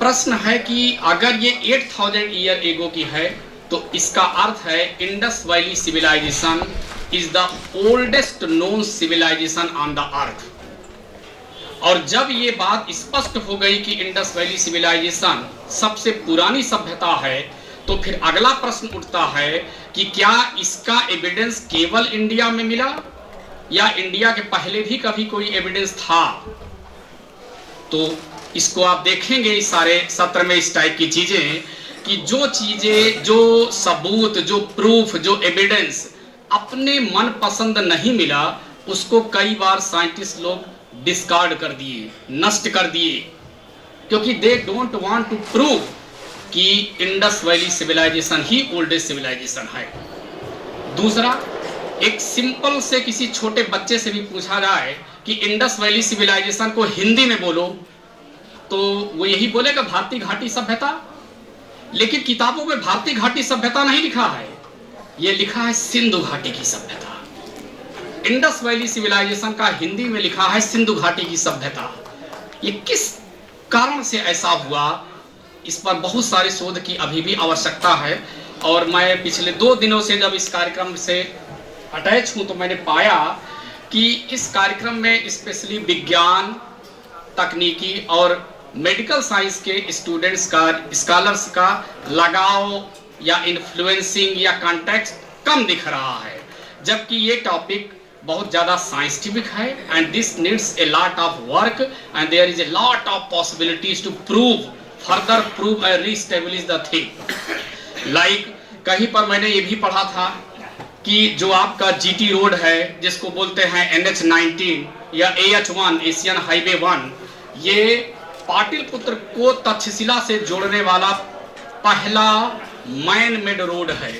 प्रश्न है कि अगर ये 8000 ईयर एगो की है तो इसका अर्थ है Indus valley civilization is the oldest known civilization on the earth. और जब ये बात स्पष्ट हो गई कि इंडस वैली सिविलाइजेशन सबसे पुरानी सभ्यता है, तो फिर अगला प्रश्न उठता है कि क्या इसका एविडेंस केवल इंडिया में मिला या इंडिया के पहले भी कभी कोई एविडेंस था। तो इसको आप देखेंगे इस सारे सत्र में इस टाइप की चीजें कि जो चीजें, जो सबूत, जो प्रूफ, जो एविडेंस अपने मन पसंद नहीं मिला, उसको कई बार साइंटिस्ट लोग डिस्कार्ड कर दिए, नष्ट कर दिए, क्योंकि they don't want to prove कि इंडस वैली सिविलाइजेशन ही ओल्डेस्ट सिविलाइजेशन है। दूसरा, एक सिंपल से किसी छोटे बच्चे से भी पूछा जाए कि इंडस वैली सिविलाइजेशन को हिंदी में बोलो, तो वो यही बोलेगा भारतीय घाटी सभ्यता। लेकिन किताबों में भारतीय घाटी सभ्यता नहीं लिखा है, ये लिखा है सिंधु घाटी की सभ्यता। इंडस वैली सिविलाइजेशन का हिंदी में लिखा है सिंधु घाटी की सभ्यता। ये किस कारण से ऐसा हुआ, इस पर बहुत सारे शोध की अभी भी आवश्यकता है। और मैं पिछले 2 दिनों से जब इस कार्यक्रम से अटैच हूं तो मैंने पाया कि इस कार्यक्रम में स्पेशली विज्ञान, तकनीकी और मेडिकल साइंस के स्टूडेंट्स का, स्कॉलर्स का लगाव या इन्फ्लुएंसिंग या कॉन्टेक्स्ट कम दिख रहा है, जबकि ये टॉपिक बहुत ज़्यादा साइंटिफिक है and this needs a lot of work and there is a lot of possibilities to prove, further prove and reestablish the thing. Like कहीं पर मैंने ये भी पढ़ा था कि जो आपका जीटी रोड है, जिसको बोलते हैं NH-19 या AH-1, एशियन हाईवे 1, ये पाटलिपुत्र को तक्षशिला से जोड़ने वाला पहला मैन मेड रोड है,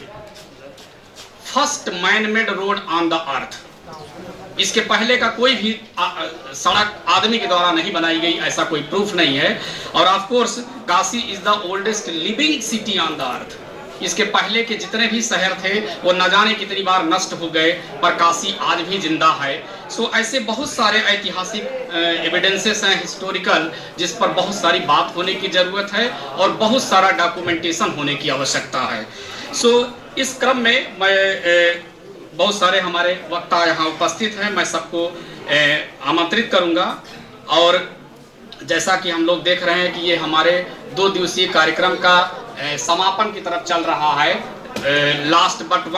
first man made road on the अर्थ। इसके पहले का कोई भी सड़क आदमी के द्वारा नहीं बनाई गई, ऐसा कोई प्रूफ नहीं है। और of course Kashi is the oldest living city on the अर्थ। इसके पहले के जितने भी शहर थे वो न जाने कितनी बार नष्ट हो गए, पर काशी आज भी जिंदा है। सो ऐसे बहुत सारे ऐतिहासिक एविडेंसेस हैं हिस्टोरिकल, जिस पर बहुत सारी बात होने की जरूरत है और बहुत सारा डॉक्यूमेंटेशन होने की आवश्यकता है। सो इस क्रम में मैं बहुत सारे हमारे वक्ता यहाँ उपस्थित हैं, मैं सबको आमंत्रित करूँगा। और जैसा कि हम लोग देख रहे हैं कि ये हमारे 2 दिवसीय कार्यक्रम का समापन की तरफ चल रहा है, लास्ट बट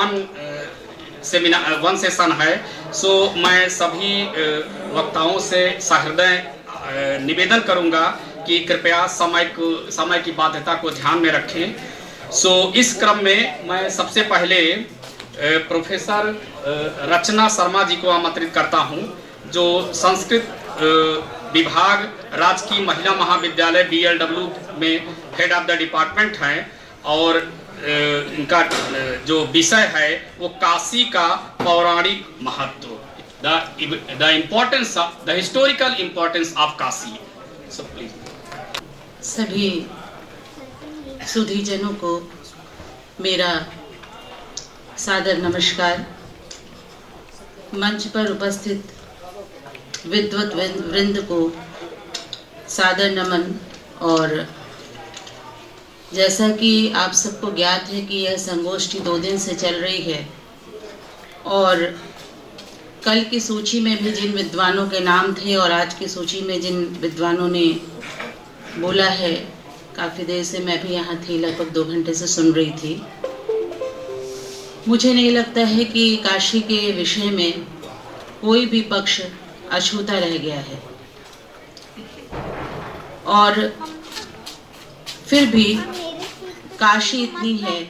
वन सेशन है। सो मैं सभी वक्ताओं से सहृदय निवेदन करूंगा कि कृपया समय की बाध्यता को ध्यान में रखें। सो इस क्रम में मैं सबसे पहले प्रोफेसर रचना शर्मा जी को आमंत्रित करता हूं, जो संस्कृत विभाग राजकीय महिला महाविद्यालय BLW में हेड ऑफ द डिपार्टमेंट हैं। और इनका जो विषय है वो काशी का पौराणिक महत्व, the importance of the historical importance of Kashi. So please. सभी सुधीजनों को मेरा सादर नमस्कार। मंच पर उपस्थित विद्वत वृंद को सादर नमन। और जैसा कि आप सबको ज्ञात है कि यह संगोष्ठी 2 दिन से चल रही है, और कल की सूची में भी जिन विद्वानों के नाम थे और आज की सूची में जिन विद्वानों ने बोला है, काफ़ी देर से मैं भी यहाँ थी, लगभग 2 घंटे से सुन रही थी। मुझे नहीं लगता है कि काशी के विषय में कोई भी पक्ष अछूता रह गया है। और फिर भी काशी इतनी है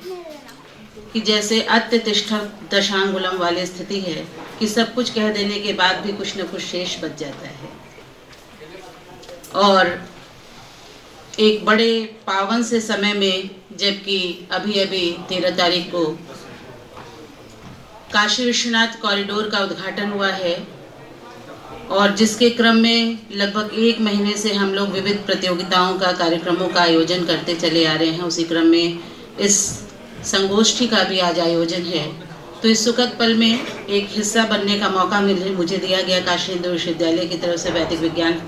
कि जैसे अत्य तिष्ठा दशांगुलम वाली स्थिति है कि सब कुछ कह देने के बाद भी कुछ न कुछ शेष बच जाता है। और एक बड़े पावन से समय में, जबकि अभी अभी 13 तारीख को काशी विश्वनाथ कॉरिडोर का उद्घाटन हुआ है, और जिसके क्रम में लगभग 1 महीने से हम लोग विविध प्रतियोगिताओं का, कार्यक्रमों का आयोजन करते चले आ रहे हैं। उसी क्रम में इस संगोष्ठी का भी आज आयोजन है। तो इस सुखद पल में एक हिस्सा बनने का मौका मुझे दिया गया काशी हिंदू विश्वविद्यालय की तरफ से वैदिक विज्ञान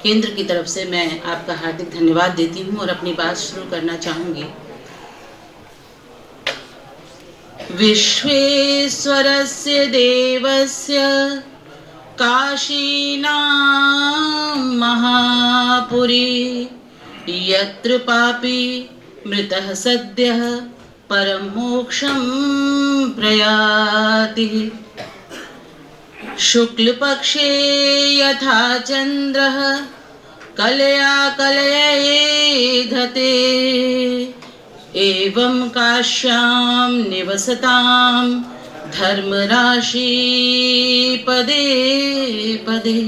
केंद्र की तरफ से मैं आपका हार्दिक धन्यवाद देती हूँ और अपनी बात शुरू करना चाहूँगी। विश्वेश्वरस्य देवस्य काशीनां महापुरी यत्र पापी मृतः सद्यः परं मोक्षं प्रयाति। शुक्लपक्षे यथा चन्द्रः कलया कलयेधते एवं काश्यां निवसतां धर्मराशि पदे पदे।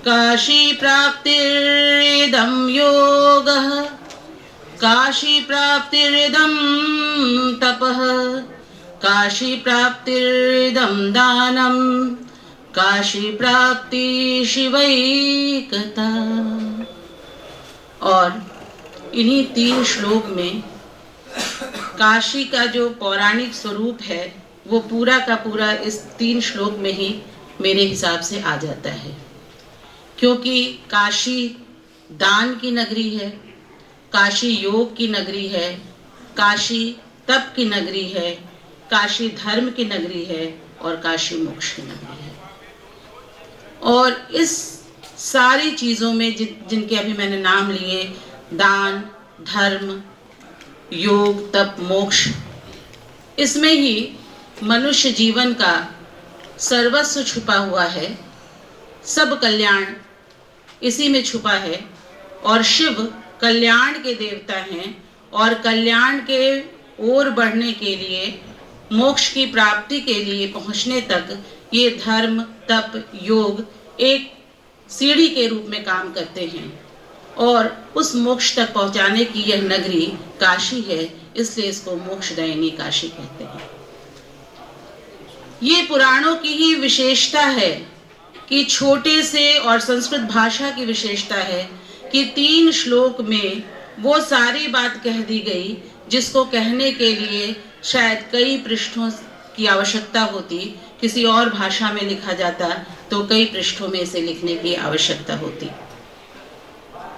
काशी प्राप्तिरिदं योगः काशी प्राप्तिरिदं तपः काशी प्राप्तिरिदं दानं काशी प्राप्ति शिवैकता। और इन्हीं 3 श्लोक में काशी का जो पौराणिक स्वरूप है वो पूरा का पूरा इस 3 श्लोक में ही मेरे हिसाब से आ जाता है, क्योंकि काशी दान की नगरी है, काशी योग की नगरी है, काशी तप की नगरी है, काशी धर्म की नगरी है और काशी मोक्ष की नगरी है। और इस सारी चीज़ों में जिनके अभी मैंने नाम लिए, दान, धर्म, योग, तप, मोक्ष, इसमें ही मनुष्य जीवन का सर्वस्व छुपा हुआ है। सब कल्याण इसी में छुपा है। और शिव कल्याण के देवता हैं और कल्याण के ओर बढ़ने के लिए, मोक्ष की प्राप्ति के लिए पहुंचने तक ये धर्म, तप, योग एक सीढ़ी के रूप में काम करते हैं। और उस मोक्ष तक पहुंचाने की यह नगरी काशी है, इसलिए इसको मोक्षदायिनी काशी कहते हैं। ये पुराणों की ही विशेषता है कि छोटे से, और संस्कृत भाषा की विशेषता है कि 3 श्लोक में वो सारी बात कह दी गई जिसको कहने के लिए शायद कई पृष्ठों की आवश्यकता होती। किसी और भाषा में लिखा जाता तो कई पृष्ठों में इसे लिखने की आवश्यकता होती।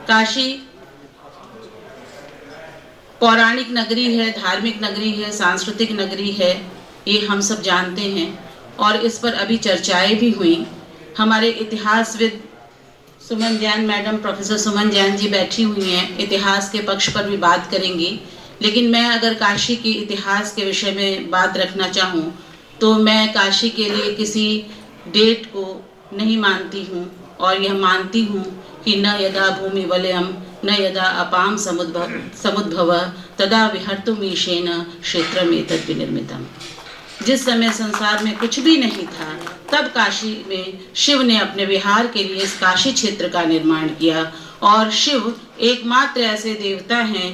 काशी पौराणिक नगरी है, धार्मिक नगरी है, सांस्कृतिक नगरी है, ये हम सब जानते हैं और इस पर अभी चर्चाएं भी हुई। हमारे इतिहासविद सुमन जैन मैडम, प्रोफेसर सुमन जैन जी बैठी हुई हैं, इतिहास के पक्ष पर भी बात करेंगी। लेकिन मैं अगर काशी की इतिहास के विषय में बात रखना चाहूँ तो मैं काशी के लिए किसी डेट को नहीं मानती हूँ और यह मानती हूँ कि न यदा भूमि वलयम न यदा अपाम समुद्भव तदा विहर्तुमीशेन क्षेत्रमेतद् विनिर्मितम्। जिस समय संसार में कुछ भी नहीं था तब काशी में शिव ने अपने विहार के लिए इस काशी क्षेत्र का निर्माण किया। और शिव एकमात्र ऐसे देवता हैं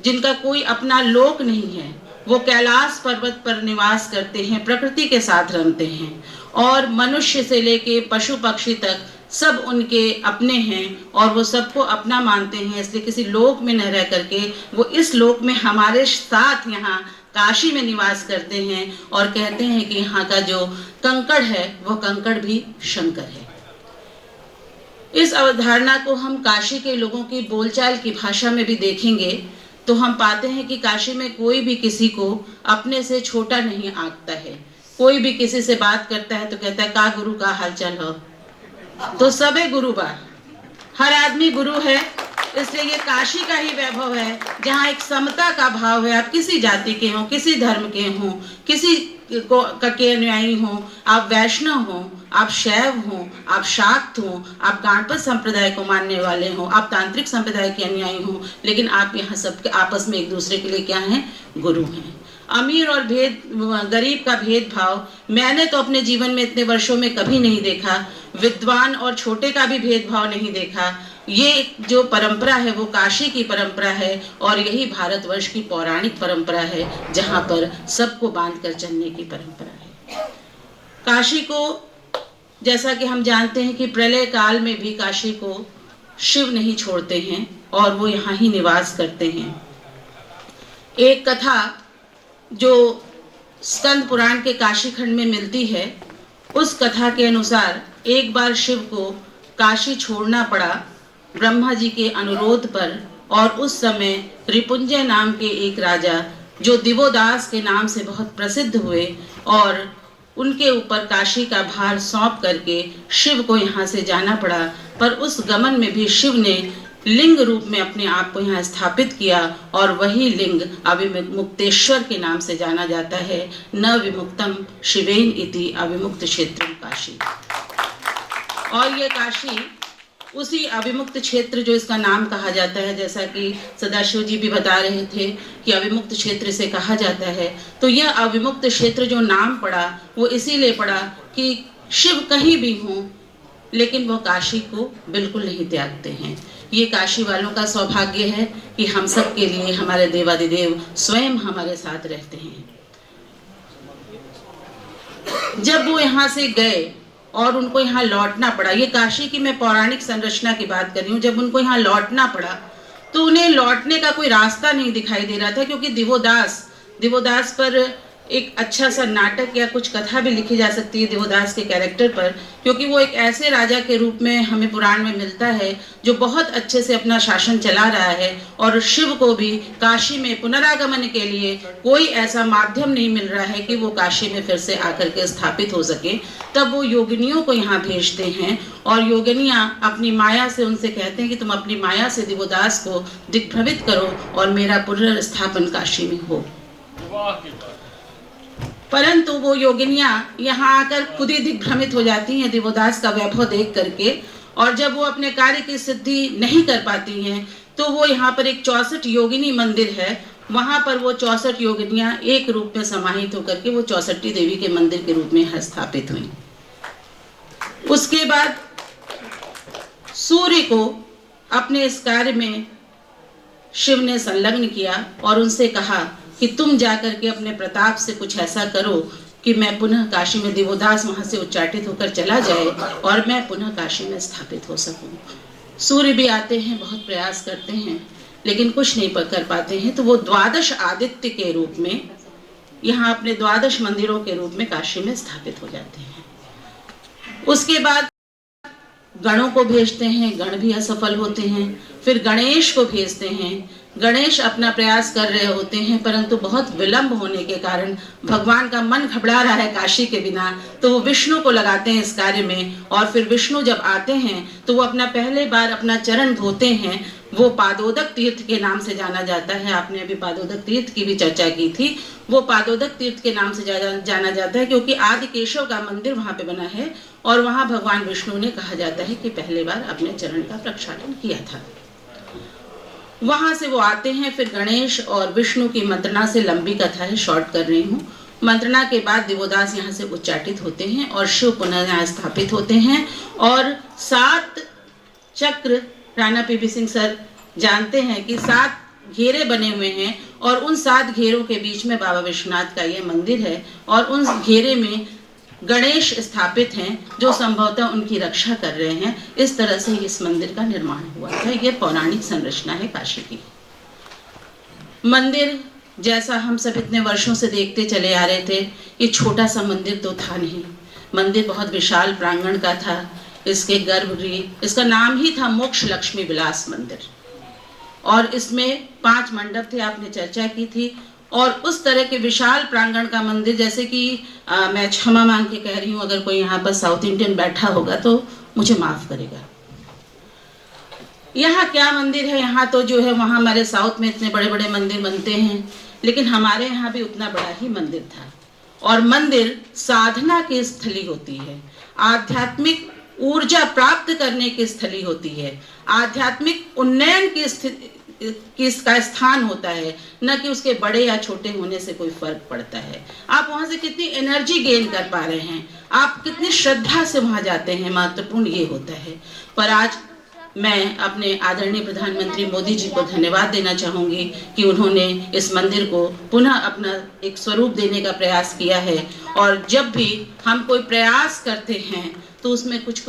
जिनका कोई अपना लोक नहीं है। वो कैलाश पर्वत पर निवास करते हैं, प्रकृति के साथ रमते हैं और मनुष्य से लेके पशु पक्षी तक सब उनके अपने हैं और वो सबको अपना मानते हैं। इसलिए किसी लोक में न रह करके वो इस लोक में हमारे साथ यहाँ काशी में निवास करते हैं और कहते हैं कि यहाँ का जो कंकड़ है वो कंकड़ भी शंकर है। इस अवधारणा को हम काशी के लोगों की बोलचाल की भाषा में भी देखेंगे तो हम पाते हैं कि काशी में कोई भी किसी को अपने से छोटा नहीं आंकता है। कोई भी किसी से बात करता है तो कहता है का गुरु का हालचाल हो, तो सबे गुरु बा, हर आदमी गुरु है। इसलिए ये काशी का ही वैभव है जहाँ एक समता का भाव है। आप किसी जाति के हों, किसी धर्म के हों, किसी के अनुयायी हों, आप वैष्णव हों, आप शैव हों, आप शाक्त हों, आप गणपत संप्रदाय को मानने वाले हों, आप तांत्रिक संप्रदाय के अनुयायी हों, लेकिन आप यहाँ सबके आपस में एक दूसरे के लिए क्या हैं? गुरु हैं। अमीर और गरीब का भेदभाव मैंने तो अपने जीवन में इतने वर्षों में कभी नहीं देखा। विद्वान और छोटे का भी भेदभाव नहीं देखा। ये जो परंपरा है वो काशी की परंपरा है और यही भारतवर्ष की पौराणिक परंपरा है जहाँ पर सबको बांध कर चलने की परंपरा है। काशी को जैसा कि हम जानते हैं कि प्रलय काल में भी काशी को शिव नहीं छोड़ते हैं और वो यहाँ ही निवास करते हैं। एक कथा जो स्कंद पुराण के काशी खंड में मिलती है उस कथा के अनुसार एक बार शिव को काशी छोड़ना पड़ा ब्रह्मा जी के अनुरोध पर, और उस समय रिपुंजय नाम के एक राजा जो दिवोदास के नाम से बहुत प्रसिद्ध हुए और उनके ऊपर काशी का भार सौंप करके शिव को यहाँ से जाना पड़ा। पर उस गमन में भी शिव ने लिंग रूप में अपने आप को यहाँ स्थापित किया, और वही लिंग अविमुक्तेश्वर के नाम से जाना जाता है। न विमुक्तम शिवेन इति अविमुक्त क्षेत्रम काशी। और ये काशी उसी अविमुक्त क्षेत्र जो इसका नाम कहा जाता है, जैसा कि सदाशिव जी भी बता रहे थे कि अविमुक्त क्षेत्र से कहा जाता है, तो यह अविमुक्त क्षेत्र जो नाम पड़ा वो इसीलिए पड़ा कि शिव कहीं भी हों लेकिन वो काशी को बिल्कुल नहीं त्यागते हैं। ये काशी वालों का सौभाग्य है कि हम सब के लिए हमारे देवादिदेव स्वयं हमारे साथ रहते हैं। जब वो यहाँ से गए और उनको यहाँ लौटना पड़ा, ये काशी की मैं पौराणिक संरचना की बात कर रही हूँ, जब उनको यहाँ लौटना पड़ा तो उन्हें लौटने का कोई रास्ता नहीं दिखाई दे रहा था, क्योंकि दिवोदास पर एक अच्छा सा नाटक या कुछ कथा भी लिखी जा सकती है दिवोदास के कैरेक्टर पर, क्योंकि वो एक ऐसे राजा के रूप में हमें पुराण में मिलता है जो बहुत अच्छे से अपना शासन चला रहा है, और शिव को भी काशी में पुनरागमन के लिए कोई ऐसा माध्यम नहीं मिल रहा है कि वो काशी में फिर से आकर के स्थापित हो सके। तब वो योगिनियों को यहाँ भेजते हैं, और योगिनियाँ अपनी माया से उनसे कहते हैं कि तुम अपनी माया से दिवोदास को दिग्भ्रमित करो और मेरा पुनर्स्थापन काशी में हो। परंतु वो योगिनियाँ यहाँ आकर खुद ही दिग्भ्रमित हो जाती हैं दिवोदास का वैभव देख करके, और जब वो अपने कार्य की सिद्धि नहीं कर पाती हैं तो वो यहाँ पर एक 64 योगिनी मंदिर है, वहाँ पर वो 64 योगिनियाँ एक रूप में समाहित होकर के वो 64 देवी के मंदिर के रूप में स्थापित हुई। उसके बाद सूर्य को अपने इस कार्य में शिव ने संलग्न किया और उनसे कहा कि तुम जाकर के अपने प्रताप से कुछ ऐसा करो कि मैं पुनः काशी में, दिवोदास वहां से उच्चाटित होकर चला जाए और मैं पुनः काशी में स्थापित हो सकूं। सूर्य भी आते हैं, बहुत प्रयास करते हैं, लेकिन कुछ नहीं कर पाते हैं। तो वो 12 आदित्य के रूप में यहाँ अपने 12 मंदिरों के रूप में काशी में स्थापित हो जाते हैं। उसके बाद गणों को भेजते हैं, गण भी असफल होते हैं। फिर गणेश को भेजते हैं, गणेश अपना प्रयास कर रहे होते हैं, परंतु बहुत विलंब होने के कारण भगवान का मन घबरा रहा है काशी के बिना, तो वो विष्णु को लगाते हैं इस कार्य में। और फिर विष्णु जब आते हैं तो वो अपना पहले बार अपना चरण धोते हैं, वो पादोदक तीर्थ के नाम से जाना जाता है। आपने अभी पादोदक तीर्थ की भी चर्चा की थी। वो पादोदक तीर्थ के नाम से जाना जाता है क्योंकि आदि केशव का मंदिर वहाँ पे बना है, और वहाँ भगवान विष्णु ने कहा जाता है कि पहले बार अपने चरण का प्रक्षालन किया था। वहां से वो आते हैं। फिर गणेश और विष्णु की मंत्रणा से, लंबी कथा है, शॉर्ट कर रही हूँ, मंत्रणा के बाद दिवोदास यहाँ से उच्चाटित होते हैं और शिव पुनः यहाँ स्थापित होते हैं। और 7 चक्र, राणा पीपी सिंह सर जानते हैं कि 7 घेरे बने हुए हैं, और उन 7 घेरों के बीच में बाबा विश्वनाथ का ये मंदिर है, और उन घेरे में गणेश स्थापित हैं जो संभवतः उनकी रक्षा कर रहे हैं। इस तरह से इस मंदिर का निर्माण हुआ था। यह पौराणिक संरचना है काशी की। मंदिर जैसा हम सब इतने वर्षों से देखते चले आ रहे थे, ये छोटा सा मंदिर तो था नहीं। मंदिर बहुत विशाल प्रांगण का था। इसके गर्भगृह, इसका नाम ही था मोक्ष लक्ष्मी विलास मंदिर, और इसमें 5 मंडप थे, आपने चर्चा की थी। और उस तरह के विशाल प्रांगण का मंदिर, जैसे कि मैं क्षमा मांग के कह रही हूँ, अगर कोई यहाँ पर साउथ इंडियन बैठा होगा तो मुझे माफ करेगा। यहाँ क्या मंदिर है, यहाँ तो जो है, वहाँ हमारे साउथ में इतने बड़े बड़े मंदिर बनते हैं, लेकिन हमारे यहाँ भी उतना बड़ा ही मंदिर था। और मंदिर साधना की स्थली होती है, आध्यात्मिक ऊर्जा प्राप्त करने की स्थली होती है, आध्यात्मिक उन्नयन की इसका स्थान होता है, न कि उसके बड़े या छोटे होने से कोई फर्क पड़ता है। आप वहां से कितनी एनर्जी गेन कर पा रहे हैं, आप कितनी श्रद्धा से वहां जाते हैं, महत्वपूर्ण ये होता है। पर आज मैं अपने आदरणीय प्रधानमंत्री मोदी जी को धन्यवाद देना चाहूँगी कि उन्होंने इस मंदिर को पुनः अपना एक स्वरूप देने का प्रयास किया है। और जब भी हम कोई प्रयास करते हैं तो उसमें कुछ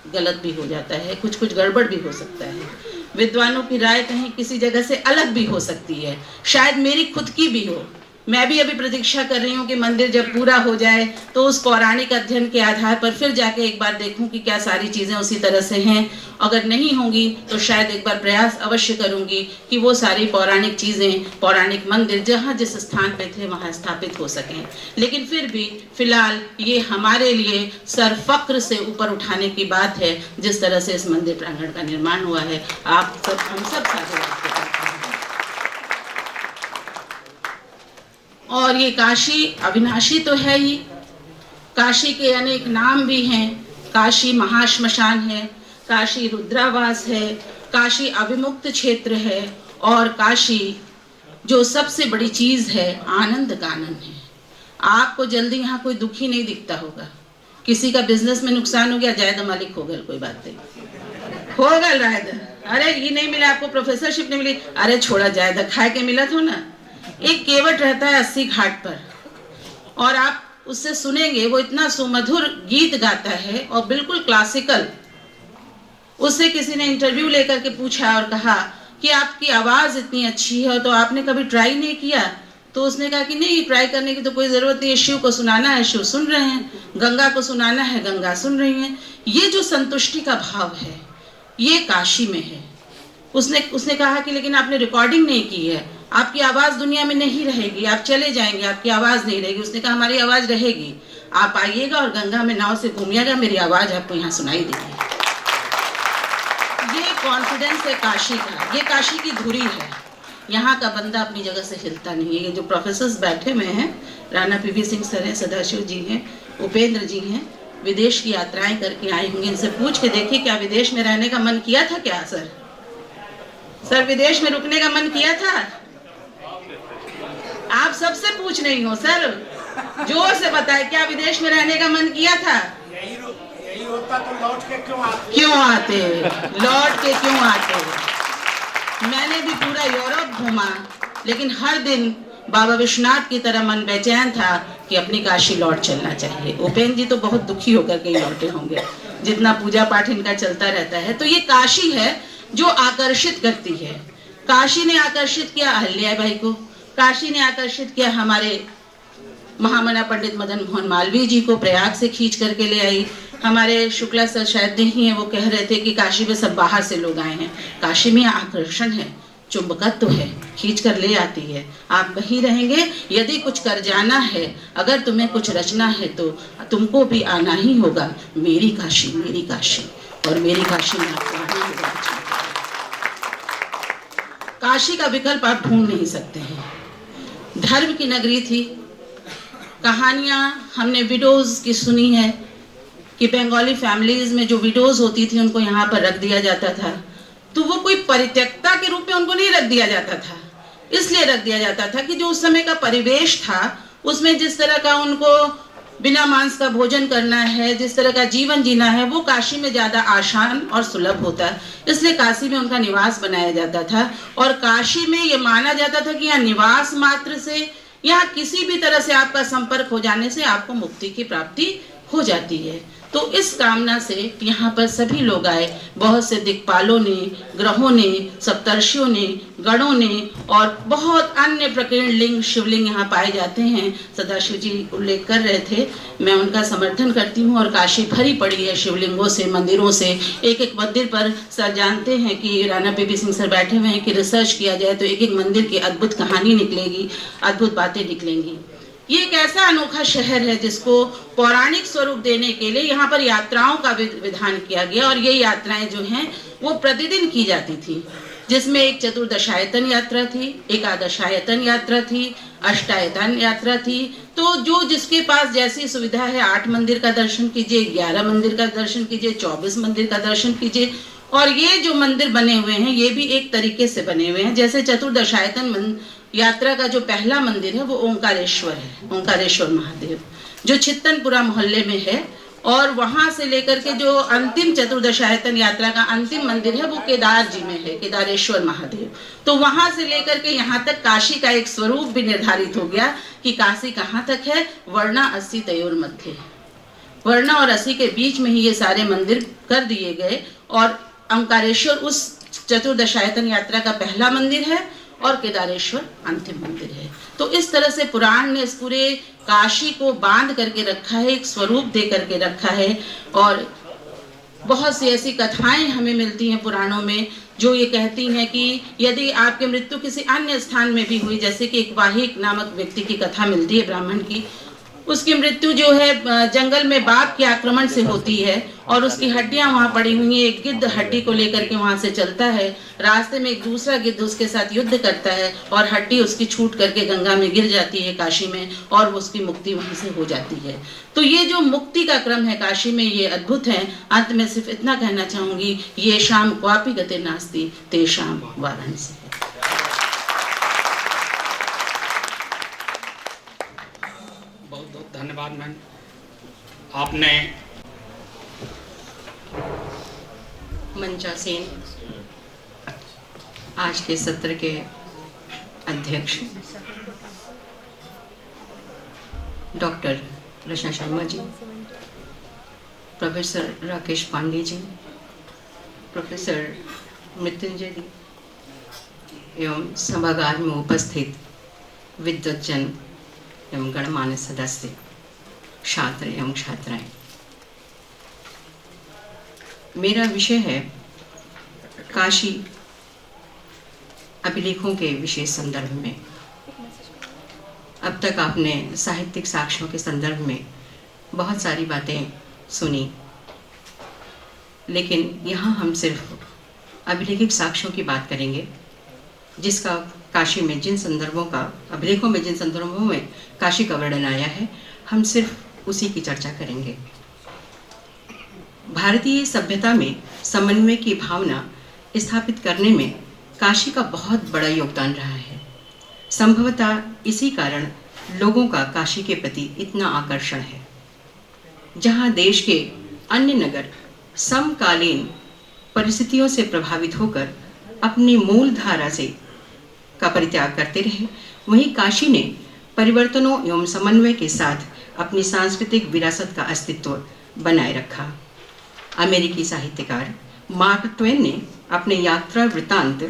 गलत भी हो जाता है, कुछ गड़बड़ भी हो सकता है। विद्वानों की राय कहीं किसी जगह से अलग भी हो सकती है, शायद मेरी खुद की भी हो, मैं भी अभी प्रतीक्षा कर रही हूँ कि मंदिर जब पूरा हो जाए तो उस पौराणिक अध्ययन के आधार पर फिर जाके एक बार देखूं कि क्या सारी चीज़ें उसी तरह से हैं। अगर नहीं होंगी तो शायद एक बार प्रयास अवश्य करूंगी कि वो सारी पौराणिक चीज़ें, पौराणिक मंदिर जहाँ जिस स्थान पे थे वहाँ स्थापित हो सकें। लेकिन फिर भी फिलहाल ये हमारे लिए सर फक्र से ऊपर उठाने की बात है जिस तरह से इस मंदिर प्रांगण का निर्माण हुआ है। आप सब, हम सब साझेदार हैं। और ये काशी अविनाशी तो है ही, काशी के अनेक नाम भी हैं। काशी महाश्मशान है, काशी रुद्रावास है, काशी अविमुक्त क्षेत्र है, और काशी जो सबसे बड़ी चीज़ है आनंद कानन है। आपको जल्दी यहाँ कोई दुखी नहीं दिखता होगा। किसी का बिजनेस में नुकसान हो गया, जायदा मालिक हो गया, कोई बात नहीं, हो गया जायदा, अरे ये नहीं मिला आपको, प्रोफेसरशिप नहीं मिली, अरे छोड़ा जायदा, खाए के मिला था ना। एक केवट रहता है 80 घाट पर, और आप उससे सुनेंगे वो इतना सुमधुर गीत गाता है और बिल्कुल क्लासिकल। उससे किसी ने इंटरव्यू लेकर के पूछा और कहा कि आपकी आवाज़ इतनी अच्छी है तो आपने कभी ट्राई नहीं किया? तो उसने कहा कि नहीं, ट्राई करने की तो कोई ज़रूरत नहीं है, शिव को सुनाना है शिव सुन रहे हैं, गंगा को सुनाना है गंगा सुन रही हैं। ये जो संतुष्टि का भाव है ये काशी में है। उसने कहा कि लेकिन आपने रिकॉर्डिंग नहीं की है, आपकी आवाज़ दुनिया में नहीं रहेगी, आप चले जाएंगे, आपकी आवाज़ नहीं रहेगी। उसने कहा हमारी आवाज़ रहेगी, आप आइएगा और गंगा में नाव से घूमिएगा, मेरी आवाज़ आपको यहाँ सुनाई देगी। ये कॉन्फिडेंस है काशी का, ये काशी की धुरी है। यहाँ का बंदा अपनी जगह से हिलता नहीं है। ये जो प्रोफेसर्स बैठे हुए हैं, राणा पीवी सिंह सर हैं, सदाशिव जी हैं, उपेंद्र जी हैं, विदेश की यात्राएं करके आए होंगे। इनसे पूछ के देखिए क्या विदेश में रहने का मन किया था क्या? सर विदेश में रुकने का मन किया था? आप सबसे पूछ रही हो सर, जोर से बताए, क्या विदेश में रहने का मन किया था? यही होता तो लौट के क्यों आते? लौट के क्यों आते? मैंने भी पूरा यूरोप घूमा, लेकिन हर दिन बाबा विश्वनाथ की तरह मन बेचैन था कि अपनी काशी लौट चलना चाहिए। उपेंद्र जी तो बहुत दुखी होकर के लौटे होंगे, जितना पूजा पाठ इनका चलता रहता है। तो ये काशी है जो आकर्षित करती है। काशी ने आकर्षित किया अहिल्याबाई को, काशी ने आकर्षित किया हमारे महामना पंडित मदन मोहन मालवीय जी को, प्रयाग से खींच करके ले आई। हमारे शुक्ला सर शायद नहीं है, वो कह रहे थे कि काशी में सब बाहर से लोग आए हैं। काशी में आकर्षण है, चुंबकत्व है, खींच कर ले आती है। आप कहीं रहेंगे, यदि कुछ कर जाना है, अगर तुम्हें कुछ रचना है तो तुमको भी आना ही होगा मेरी काशी, मेरी काशी, और मेरी काशी में आपको आना होगा। काशी का विकल्प आप ढूंढ नहीं सकते हैं। धर्म की नगरी थी। कहानियाँ हमने विडोज की सुनी है कि बंगाली फैमिलीज में जो विडोज होती थी उनको यहाँ पर रख दिया जाता था, तो वो कोई परित्यक्ता के रूप में उनको नहीं रख दिया जाता था। इसलिए रख दिया जाता था कि जो उस समय का परिवेश था उसमें जिस तरह का उनको बिना मांस का भोजन करना है, जिस तरह का जीवन जीना है, वो काशी में ज़्यादा आसान और सुलभ होता। इसलिए काशी में उनका निवास बनाया जाता था। और काशी में ये माना जाता था कि यहाँ निवास मात्र से, यहाँ किसी भी तरह से आपका संपर्क हो जाने से आपको मुक्ति की प्राप्ति हो जाती है। तो इस कामना से यहाँ पर सभी लोग आए। बहुत से दिक्पालों ने, ग्रहों ने, सप्तर्षियों ने, गणों ने और बहुत अन्य प्रकीर्ण लिंग, शिवलिंग यहाँ पाए जाते हैं। सदाशिव जी उल्लेख कर रहे थे, मैं उनका समर्थन करती हूँ। और काशी भरी पड़ी है शिवलिंगों से, मंदिरों से। एक एक मंदिर पर सर जानते हैं कि राणा पीवी सिंह सर बैठे हुए हैं कि रिसर्च किया जाए तो एक एक मंदिर की अद्भुत कहानी निकलेगी, अद्भुत बातें निकलेंगी। ये एक ऐसा अनोखा शहर है जिसको पौराणिक स्वरूप देने के लिए यहाँ पर यात्राओं का विधान किया गया। और ये यात्राएं जो हैं वो प्रतिदिन की जाती थी, जिसमें एक चतुर्दशायतन यात्रा थी, एकादशायतन यात्रा थी, अष्टायतन यात्रा थी। तो जो जिसके पास जैसी सुविधा है, 8 मंदिर का दर्शन कीजिए, 11 मंदिर का दर्शन कीजिए, 24 मंदिर का दर्शन कीजिए। और ये जो मंदिर बने हुए हैं ये भी एक तरीके से बने हुए हैं। जैसे चतुर्दशायतन यात्रा का जो पहला मंदिर है वो ओंकारेश्वर है, ओंकारेश्वर महादेव, जो चित्तनपुरा मोहल्ले में है। और वहां से लेकर के जो अंतिम चतुर्दशायतन यात्रा का अंतिम मंदिर है वो केदार जी में है, केदारेश्वर महादेव। तो वहां से लेकर के यहाँ तक काशी का एक स्वरूप भी निर्धारित हो गया कि काशी कहाँ तक है, वर्णा 80 तयोर मध्य। वर्णा और 80 के बीच में ही ये सारे मंदिर कर दिए गए। और ओंकारेश्वर उस चतुर्दशायतन यात्रा का पहला मंदिर है और केदारेश्वर अंतिम मंदिर है। तो इस तरह से पुराण ने इस पूरे काशी को बांध करके रखा है, एक स्वरूप दे करके रखा है। और बहुत सी ऐसी कथाएं हमें मिलती हैं पुराणों में जो ये कहती हैं कि यदि आपकी मृत्यु किसी अन्य स्थान में भी हुई, जैसे कि एक वाहिक नामक व्यक्ति की कथा मिलती है ब्राह्मण की, उसकी मृत्यु जो है जंगल में बाघ के आक्रमण से होती है और उसकी हड्डियां वहां पड़ी हुई हैं। एक गिद्ध हड्डी को लेकर के वहां से चलता है, रास्ते में एक दूसरा गिद्ध उसके साथ युद्ध करता है और हड्डी उसकी छूट करके गंगा में गिर जाती है काशी में, और उसकी मुक्ति वहीं से हो जाती है। तो ये जो मुक्ति का क्रम है काशी में, ये अद्भुत है। अंत में सिर्फ इतना कहना चाहूंगी, ये शाम क्वापि गते नास्ति तेषां वाराणसी। बहुत बहुत धन्यवाद मैम। आपने मंचा सेन आज के सत्र के अध्यक्ष, डॉक्टर रचना शर्मा जी, प्रोफेसर राकेश पांडे जी, प्रोफेसर मृत्युंजय जी एवं सभागार में उपस्थित विद्वज्जन एवं गणमान्य सदस्य, छात्र एवं छात्राएं। मेरा विषय है काशी अभिलेखों के विशेष संदर्भ में। अब तक आपने साहित्यिक साक्ष्यों के संदर्भ में बहुत सारी बातें सुनी, लेकिन यहाँ हम सिर्फ अभिलेखिक साक्ष्यों की बात करेंगे, जिसका काशी में जिन संदर्भों का, अभिलेखों में जिन संदर्भों में काशी का वर्णन आया है, हम सिर्फ उसी की चर्चा करेंगे। भारतीय सभ्यता में समन्वय की भावना स्थापित करने में काशी का बहुत बड़ा योगदान रहा है। संभवतः इसी कारण लोगों का काशी के प्रति इतना आकर्षण है। जहां देश के अन्य नगर समकालीन परिस्थितियों से प्रभावित होकर अपनी मूल धारा से का परित्याग करते रहे, वहीं काशी ने परिवर्तनों एवं समन्वय के साथ अपनी सांस्कृतिक विरासत का अस्तित्व बनाए रखा। अमेरिकी साहित्यकार मार्क ट्वेन ने अपने यात्रा वृत्तांत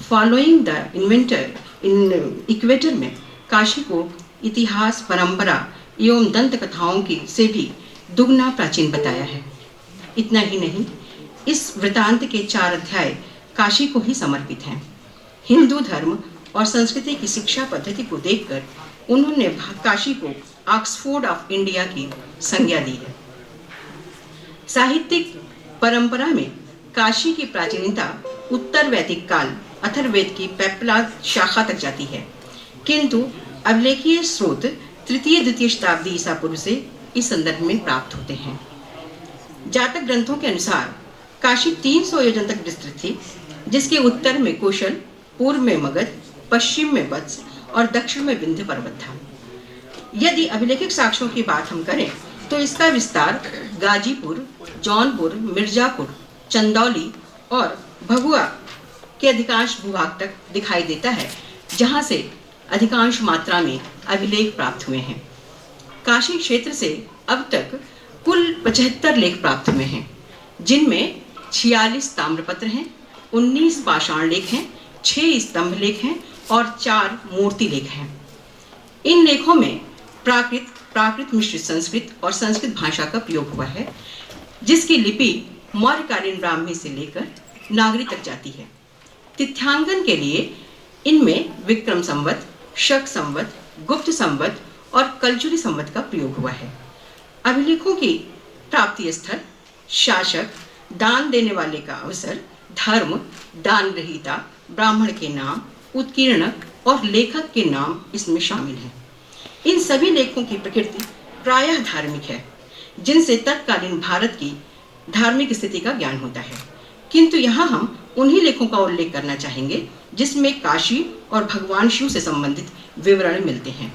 following the inventor in equator में काशी को इतिहास, परंपरा एवं दंत कथाओं की से भी दुगना प्राचीन बताया है। इतना ही नहीं, इस वृत्तांत के 4 अध्याय काशी को ही समर्पित हैं। हिंदू धर्म और संस्कृति की शिक्षा पद्धति को देखकर उन्होंने काशी को ऑक्सफोर्ड ऑफ इंडिया की संज्ञा दी है। साहित्यिक परंपरा में काशी की प्राचीनता उत्तर वैदिक काल अथर्ववेद की पेप्पलाद शाखा तक जाती है, किंतु अभिलेखीय स्रोत तृतीय-द्वितीय शताब्दी ईसा पूर्व से इस संदर्भ में प्राप्त होते हैं। जातक ग्रंथों के अनुसार काशी 300 योजन तक विस्तृत थी, जिसके उत्तर में कौशल, पूर्व में मगध, पश्चिम में वत्स और दक्षिण में विंध्य पर्वत था। यदि अभिलेखिक साक्ष्यों की बात हम करें तो इसका विस्तार गाजीपुर, जौनपुर, मिर्जापुर, चंदौली और भगुआ के अधिकांश भूभाग तक दिखाई देता है, जहां से अधिकांश मात्रा में अभिलेख प्राप्त हुए हैं। काशी क्षेत्र से अब तक कुल 75 लेख प्राप्त हुए हैं, जिनमें 46 ताम्रपत्र हैं, 19 पाषाण लेख हैं, 6 स्तंभ लेख हैं और 4 मूर्ति लेख हैं। इन लेखों में प्राकृत मिश्रित संस्कृत और संस्कृत भाषा का प्रयोग हुआ है, जिसकी लिपि मौर्यकालीन ब्राह्मी से लेकर नागरी तक जाती है। तिथ्यांकन के लिए इनमें विक्रम संवत, शक संवत, गुप्त संवत और कलचुरी संवत का प्रयोग हुआ है। अभिलेखों की प्राप्ति स्थल, शासक, दान देने वाले का अवसर, धर्म, दान ग्रहीता, ब्राह्मण के नाम, उत्कीर्णक और लेखक के नाम इसमें शामिल हैं। इन सभी लेखों की प्रकृति प्रायः धार्मिक है, जिनसे तत्कालीन भारत की धार्मिक स्थिति का ज्ञान होता है, किंतु यहाँ हम उन्हीं लेखों का उल्लेख करना चाहेंगे जिसमें काशी और भगवान शिव से संबंधित विवरण मिलते हैं।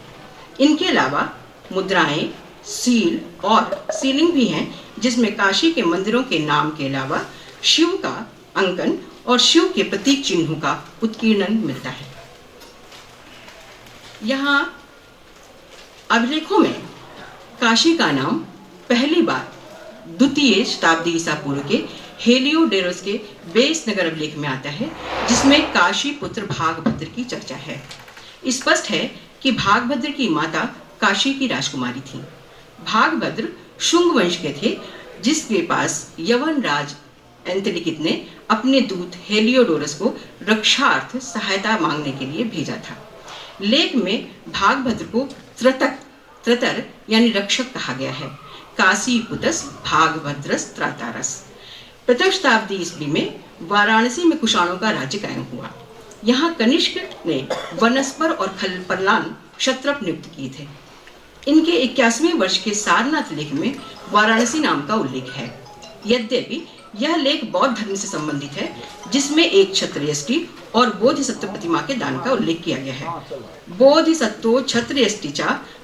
इनके अलावा मुद्राएं, सील और सीलिंग भी हैं, जिसमें काशी के मंदिरों के नाम के अलावा शिव का अंकन और शिव के प्रतीक चिन्हों का उत्कीर्णन मिलता है। यहाँ अभिलेखों में काशी का नाम पहली बार 2वीं शताब्दी ईसा पूर्व के हेलियोडोरस के बेस नगर अभिलेख में आता है, जिसमें काशी पुत्र भागभद्र की चर्चा है। स्पष्ट है कि भागभद्र की माता काशी की राजकुमारी थी। भागभद्र शुंग वंश के थे, जिसके पास यवन राज एंटिलिकित ने अपने दूत हेलियोडोरस को रक्षार्थ सहायता मांगने के लिए भेजा था। लेख में भागभद्र को त्रतर यानी रक्षक कहा गया है। काशी पुतस भागभद्रस त्रातारस। प्रथम शताब्दी ईस्वी में वाराणसी में कुषाणों का राज्य कायम हुआ। यहाँ कनिष्क ने वनस्पर और खलपलान क्षत्रप नियुक्त किए थे। इनके 81वें वर्ष के सारनाथ लेख में वाराणसी नाम का उल्लेख है। यद्यपि यह लेख बौद्ध धर्म से संबंधित है, जिसमें एक क्षत्रियष्टि और बोधिसत्व प्रतिमा के दान का उल्लेख किया गया है। बोधिसत्वो क्षत्रियष्टि च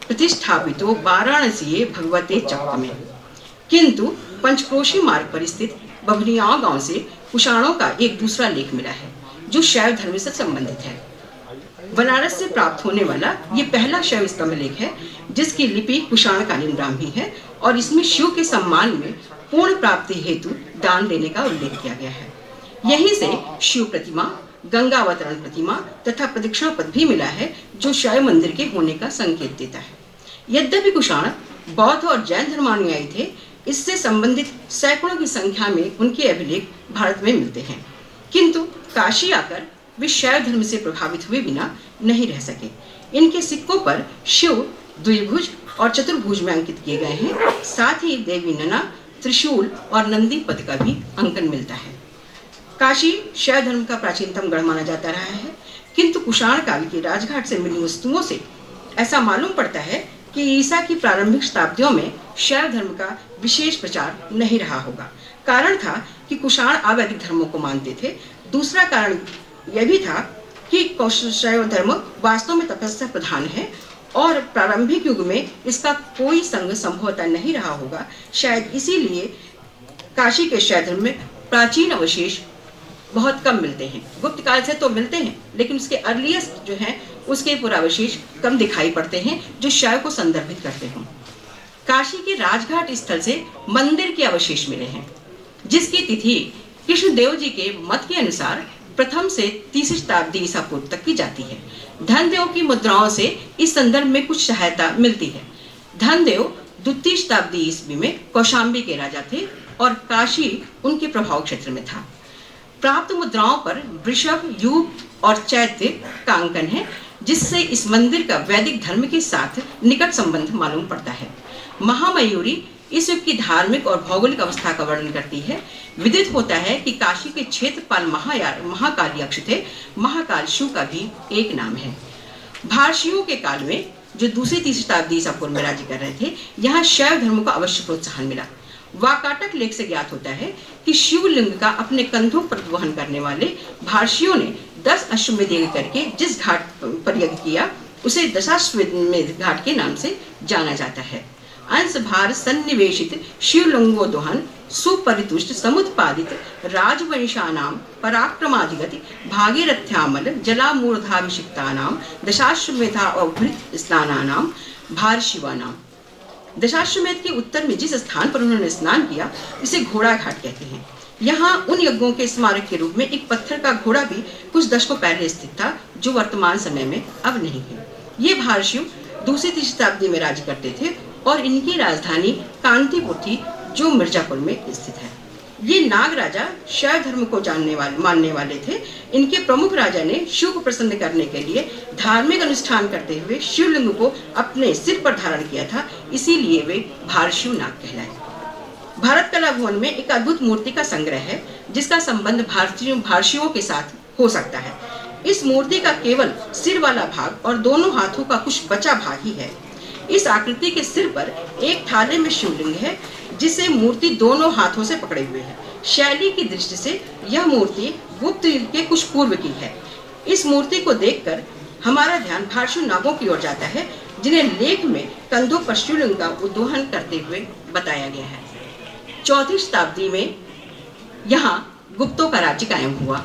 प्रतिष्ठापितो वाराणसी भगवते चक्र में। किंतु पंचक्रोशी मार्ग पर स्थित बभनियाव गांव से कुषाणों का एक दूसरा लेख मिला है, जो शैव धर्म से संबंधित है। बनारस से प्राप्त होने वाला ये पहला शैव स्तंभ लेख है, जिसकी लिपि कुषाणकालीन ब्राह्मी है और इसमें शिव के सम्मान में पूर्ण प्राप्ति हेतु दान देने का उल्लेख किया गया है। यहीं से शिव प्रतिमा, गंगावतरण प्रतिमा तथा प्रदक्षिणा पद भी मिला है, जो शैव मंदिर के होने का संकेत देता है। यद्यपि कुषाण बौद्ध और जैन धर्मानुयायी थे, इससे संबंधित सैकड़ों की संख्या में उनके अभिलेख भारत में मिलते हैं, किंतु काशी आकर वे शैव धर्म से प्रभावित हुए बिना नहीं रह सके। इनके सिक्कों पर शिव द्विभुज और चतुर्भुज में अंकित किए गए हैं। साथ ही देवी नना, त्रिशूल और नंदी पद का भी अंकन मिलता है। काशी शैव धर्म का प्राचीनतम गढ़ माना जाता रहा है, किंतु कुषाण काल की राजघाट से मिली वस्तुओं से ऐसा मालूम पड़ता है कि ईसा की प्रारंभिक शताब्दियों में शैव धर्म का विशेष प्रचार नहीं रहा होगा। कारण था कि कुषाण अवैदिक धर्मों को मानते थे। दूसरा कारण यह भी था कि शैव धर्म वास्तव में तपस्या प्रधान है और प्रारंभिक युग में इसका कोई संग संभवतः नहीं रहा होगा। शायद इसीलिए काशी के शैव धर्म में प्राचीन अवशेष बहुत कम मिलते हैं। गुप्त काल से तो मिलते हैं, लेकिन उसके अर्लीस्ट जो है उसके पुरावशेष कम दिखाई पड़ते हैं, जो शैव को संदर्भित करते हों। काशी के राजघाट स्थल से मंदिर के अवशेष मिले हैं, जिसकी तिथि कृष्णदेव जी के मत के अनुसार प्रथम से तीसरी शताब्दी ईसा पूर्व तक की जाती है। धनदेव की मुद्राओं से इस संदर्भ में कुछ सहायता मिलती है। धनदेव द्वितीय शताब्दी ईस्वी में कौशाम्बी के राजा थे और काशी उनके प्रभाव क्षेत्र में था। प्राप्त मुद्राओं पर वृषभ, यूप और चैत्य का अंकन है, जिससे इस मंदिर का वैदिक धर्म के साथ निकट संबंध मालूम पड़ता है। महामयूरी इस युग की धार्मिक और भौगोलिक अवस्था का वर्णन करती है। विदित होता है कि काशी के क्षेत्रपाल महाकालयक्ष थे। महाकाल शिव का भी एक नाम है। भारशियों के काल में, जो दूसरी तीसरी शताब्दी ईसा पूर्व में राज्य कर रहे थे, यहाँ शैव धर्म को अवश्य प्रोत्साहन मिला। वाकाटक लेख से ज्ञात होता है कि शिवलिंग का अपने कंधों पर वहन करने वाले भारशियों ने 10 अश्वमेध यज्ञ करके जिस घाट पर यज्ञ किया, उसे दशाश्वमेध घाट के नाम से जाना जाता है। अंश भार सन्निवेशित शिवलिंगो दोहन सुपरितुष्ट समुत्पादित राजवंशानाम पराक्रमाधिगति भागीरथ्यामल जलामूर्धाभिषिक्तानाम दशाश्वमेधा अवभृत स्नानानाम भार शिवानाम। दशाश्वमेध के उत्तर में जिस स्थान पर उन्होंने स्नान किया, इसे घोड़ा घाट कहते हैं। यहाँ उन यज्ञों के स्मारक के रूप में एक पत्थर का घोड़ा भी कुछ दशकों पहले स्थित था, जो वर्तमान समय में अब नहीं है। ये भारशिव दूसरी तीसरी शताब्दी में राज्य करते थे और इनकी राजधानी कांतिपुर थी, जो मिर्जापुर में स्थित है। ये नाग राजा शैव धर्म को मानने वाले थे। इनके प्रमुख राजा ने शिव को प्रसन्न करने के लिए धार्मिक अनुष्ठान करते हुए शिवलिंग को अपने सिर पर धारण किया था, इसीलिए वे भारशिव नाग कहलाए। भारत कला भवन में एक अद्भुत मूर्ति का संग्रह है, जिसका संबंध भारशियों के साथ हो सकता है। इस मूर्ति का केवल सिर वाला भाग और दोनों हाथों का कुछ बचा भाग ही है। इस आकृति के सिर पर एक थाले में शिवलिंग है, जिसे मूर्ति दोनों हाथों से पकड़े हुए है। शैली की दृष्टि से यह मूर्ति गुप्त युग के कुछ पूर्व की है। इस मूर्ति को देखकर हमारा ध्यान भारशिव नागों की ओर जाता है, जिन्हें लेख में कंधों पर शिवलिंग का उद्वहन करते हुए बताया गया है। चौथी शताब्दी में यहाँ गुप्तों का राज्य कायम हुआ।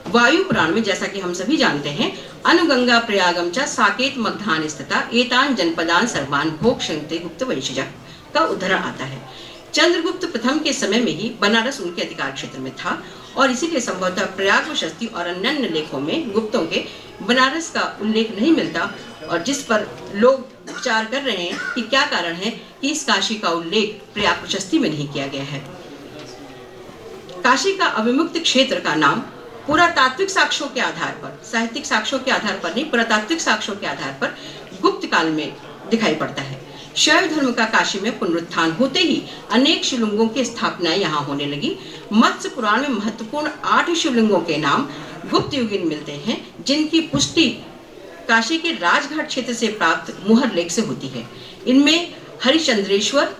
वायु पुराण में, जैसा कि हम सभी जानते हैं, अनुगंगा प्रयागम च साकेत मगधान स्थिता एतान जनपदान सर्वान भोग शंते गुप्त वंशजा का उदाहरण आता है। चंद्रगुप्त प्रथम के समय में ही बनारस उनके अधिकार क्षेत्र में था और इसीलिए संभवतः प्रयाग वशस्ती और अन्य लेखों में गुप्तों के बनारस का उल्लेख नहीं मिलता, और जिस पर लोग विचार कर रहे हैं कि क्या कारण है कि इस काशी का उल्लेख प्रयाग प्रशस्ति में नहीं किया गया है। काशी का अविमुक्त क्षेत्र का नाम पुरातात्विक साक्ष्यों के आधार पर, साहित्यिक साक्ष्यों के आधार पर नहीं, पुरातात्विक साक्ष्यों के आधार पर गुप्त काल में दिखाई पड़ता है। शैव धर्म का काशी में पुनरुत्थान होते ही अनेक शिवलिंगों की स्थापना यहाँ होने लगी। मत्स्य पुराण में महत्वपूर्ण 8 शिवलिंगों के नाम गुप्त युगीन मिलते हैं, जिनकी पुष्टि काशी के राजघाट क्षेत्र से प्राप्त मुहर लेख से होती है। इनमें हरिश्चंद्रेश्वर,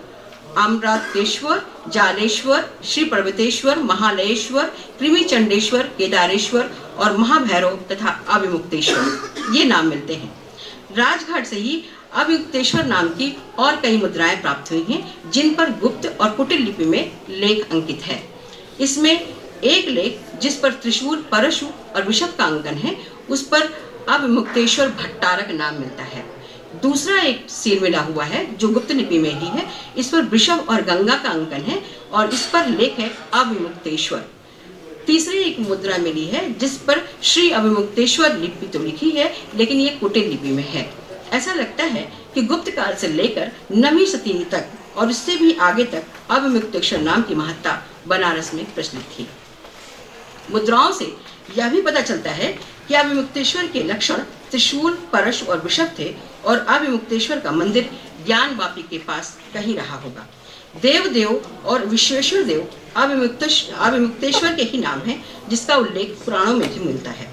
आम्रातेश्वर, जालेश्वर, श्री पर्वतेश्वर, महालयेश्वर, कृमिचंडेश्वर, केदारेश्वर और महाभैरव तथा अविमुक्तेश्वर ये नाम मिलते हैं। राजघाट से ही अविमुक्तेश्वर नाम की और कई मुद्राएं प्राप्त हुई हैं, जिन पर गुप्त और कुटिल लिपि में लेख अंकित है। इसमें एक लेख जिस पर त्रिशूल, परशु और वृषभ का अंकन है, उस पर अविमुक्तेश्वर भट्टारक नाम मिलता है। दूसरा एक सील मिला हुआ है जो गुप्त लिपि में ही है, इस पर वृषभ और गंगा का अंकन है और इस पर लेख है अविमुक्तेश्वर। तीसरी एक मुद्रा मिली है जिस पर श्री अविमुक्तेश्वर लिपि तो लिखी है, लेकिन ये कुटिल लिपि में है। ऐसा लगता है कि गुप्त काल से लेकर 9वीं शताब्दी तक और इससे भी आगे तक अविमुक्तेश्वर नाम की महत्ता बनारस में प्रचलित थी। मुद्राओं से यह भी पता चलता है कि अविमुक्तेश्वर के लक्षण त्रिशूल, परश और वृषभ थे और अविमुक्तेश्वर का मंदिर ज्ञान वापी के पास कहीं रहा होगा। देवदेव और विश्वेश्वर देव अविमुक्तेश्वर के ही नाम है, जिसका उल्लेख पुराणों में भी मिलता है।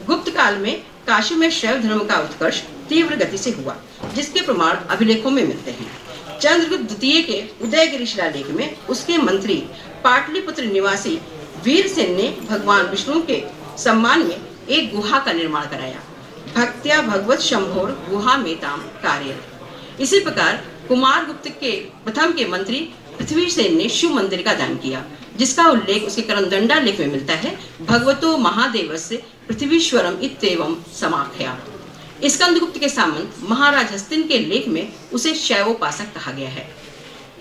गुप्त काल में काशी में शैव धर्म का उत्कर्ष तीव्र गति से हुआ, जिसके प्रमाण अभिलेखों में मिलते हैं। चंद्रगुप्त द्वितीय के उदयगिरी शिलालेख में उसके मंत्री पाटलिपुत्र निवासी वीरसेन ने भगवान विष्णु के सम्मान में एक गुहा का निर्माण कराया। भक्त्या भगवत शंभोर गुहा मेताम कार्य। इसी प्रकार कुमार गुप्त के प्रथम के मंत्री पृथ्वीसेन ने शिव मंदिर का दान किया, जिसका उल्लेख उसके करंदंडा लेख में मिलता है। भगवतो महादेवस्य पृथ्वीश्वरम इत्येवं समाख्या। स्कंदगुप्त के सामंत महाराज हस्तिन के लेख में उसे शैवोपासक कहा गया है।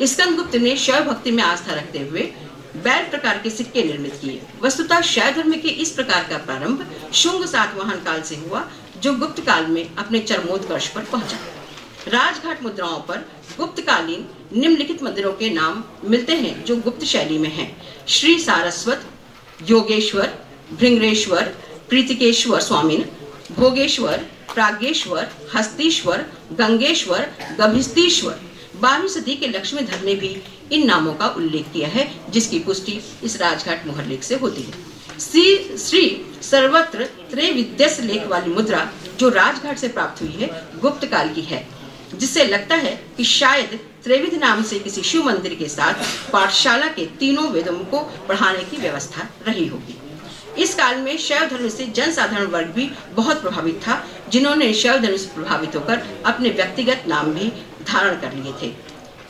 स्कंदगुप्त ने शैव भक्ति में आस्था रखते हुए बैल प्रकार के सिक्के निर्मित किए। वस्तुतः शैव धर्म के इस प्रकार का प्रारंभ शुंग सातवाहन काल से हुआ, जो गुप्त काल में अपने चरमोत्कर्ष पर पहुंचा। राजघाट मुद्राओं पर गुप्तकालीन निम्नलिखित मंदिरों के नाम मिलते हैं जो गुप्त शैली में हैं: श्री सारस्वत, योगेश्वर, भृंगरेश्वर, प्रीतिकेश्वर स्वामिन, भोगेश्वर, प्रागेश्वर, हस्तीश्वर, गंगेश्वर, गभिस्तीश्वर। 12वीं सदी के लक्ष्मीधर ने भी इन नामों का उल्लेख किया है, जिसकी पुष्टि इस राजघाट मुहर लेख से होती है। श्री सर्वत्र त्रैविध्यस लेख वाली मुद्रा जो राजघाट से प्राप्त हुई है, गुप्त काल की है, जिससे लगता है कि शायद त्रैविध नाम से किसी शिव मंदिर के साथ पाठशाला के तीनों वेदों को पढ़ाने की व्यवस्था रही होगी। इस काल में शैव धर्म से जनसाधारण वर्ग भी बहुत प्रभावित था, जिन्होंने शैव धर्म से प्रभावित होकर अपने व्यक्तिगत नाम भी धारण कर लिए थे।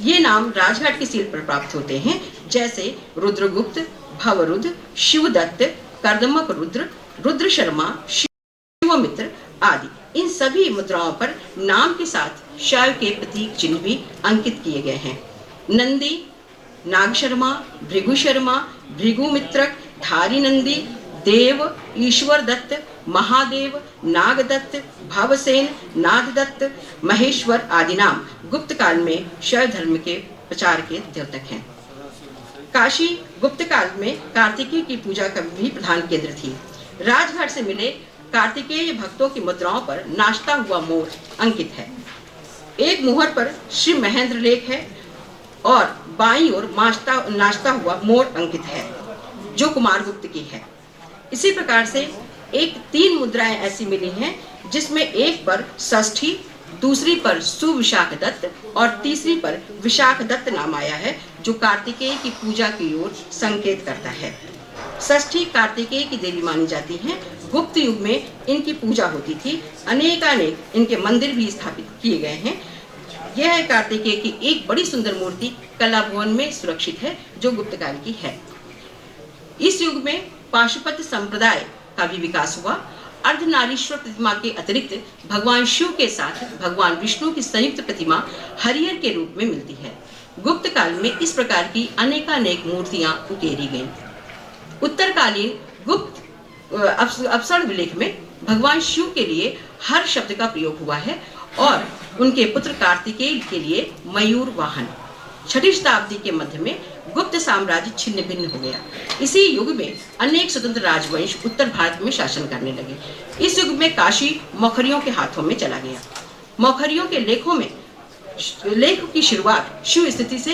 ये नाम राजघाट की सील पर प्राप्त होते हैं, जैसे रुद्रगुप्त, भवरुद्र, शिवदत्त, कर्दमक रुद्र, रुद्र शर्मा, शिवमित्र आदि। इन सभी मुद्राओं पर नाम के साथ शैव के प्रतीक चिन्ह भी अंकित किए गए हैं। नंदी, नाग शर्मा, भृगु शर्मा, भृगुमित्रक, धारी नंदी, देव, ईश्वर दत्त, महादेव, नागदत्त, भवसेन, नागदत्त, महेश्वर आदि नाम गुप्त काल में शैव धर्म के प्रचार के द्योतक हैं। काशी गुप्त काल में कार्तिकेय की पूजा का भी प्रधान केंद्र थी। राजघाट से मिले कार्तिकेय भक्तों की मुद्राओं पर नाचता हुआ मोर अंकित है। एक मुहर पर श्री महेंद्र लेख है और बाईं ओर नाचता हुआ मोर अंकित है, जो कुमार गुप्त की है। इसी प्रकार से 3 मुद्राएं ऐसी मिली हैं, जिसमें एक पर षष्ठी, दूसरी पर सुविशाख दत्त और तीसरी पर विशाख दत्त नाम आया है, जो कार्तिकेय की पूजा की ओर संकेत करता है। षष्ठी कार्तिकेय की देवी मानी जाती हैं। गुप्त युग में इनकी पूजा होती थी। अनेकानेक इनके मंदिर भी स्थापित किए गए हैं। यह है कार्तिकेय की एक बड़ी सुंदर मूर्ति कला भवन में सुरक्षित है, जो गुप्त काल की है। इस युग में पाशुपत संप्रदाय का भी विकास हुआ। अर्धनारीश्वर प्रतिमा के अतिरिक्त भगवान शिव के साथ भगवान विष्णु की संयुक्त प्रतिमा हरिहर के रूप में मिलती है। गुप्त काल में इस प्रकार की अनेकानेक मूर्तियां उकेरी गईं। उत्तरकालीन गुप्त अप्सर विलेख में भगवान शिव के लिए हर शब्द का प्रयोग हुआ है और उनके पुत्र कार्तिकेय के लिए मयूर वाहन। 6वीं शताब्दी के मध्य में गुप्त साम्राज्य छिन्न भिन्न हो गया। इसी युग में अनेक स्वतंत्र राजवंश उत्तर भारत में शासन करने लगे। इस युग में काशी मौखरियों के हाथों में चला गया। मौखरियों के लेख की शुरुआत शिव स्थिति से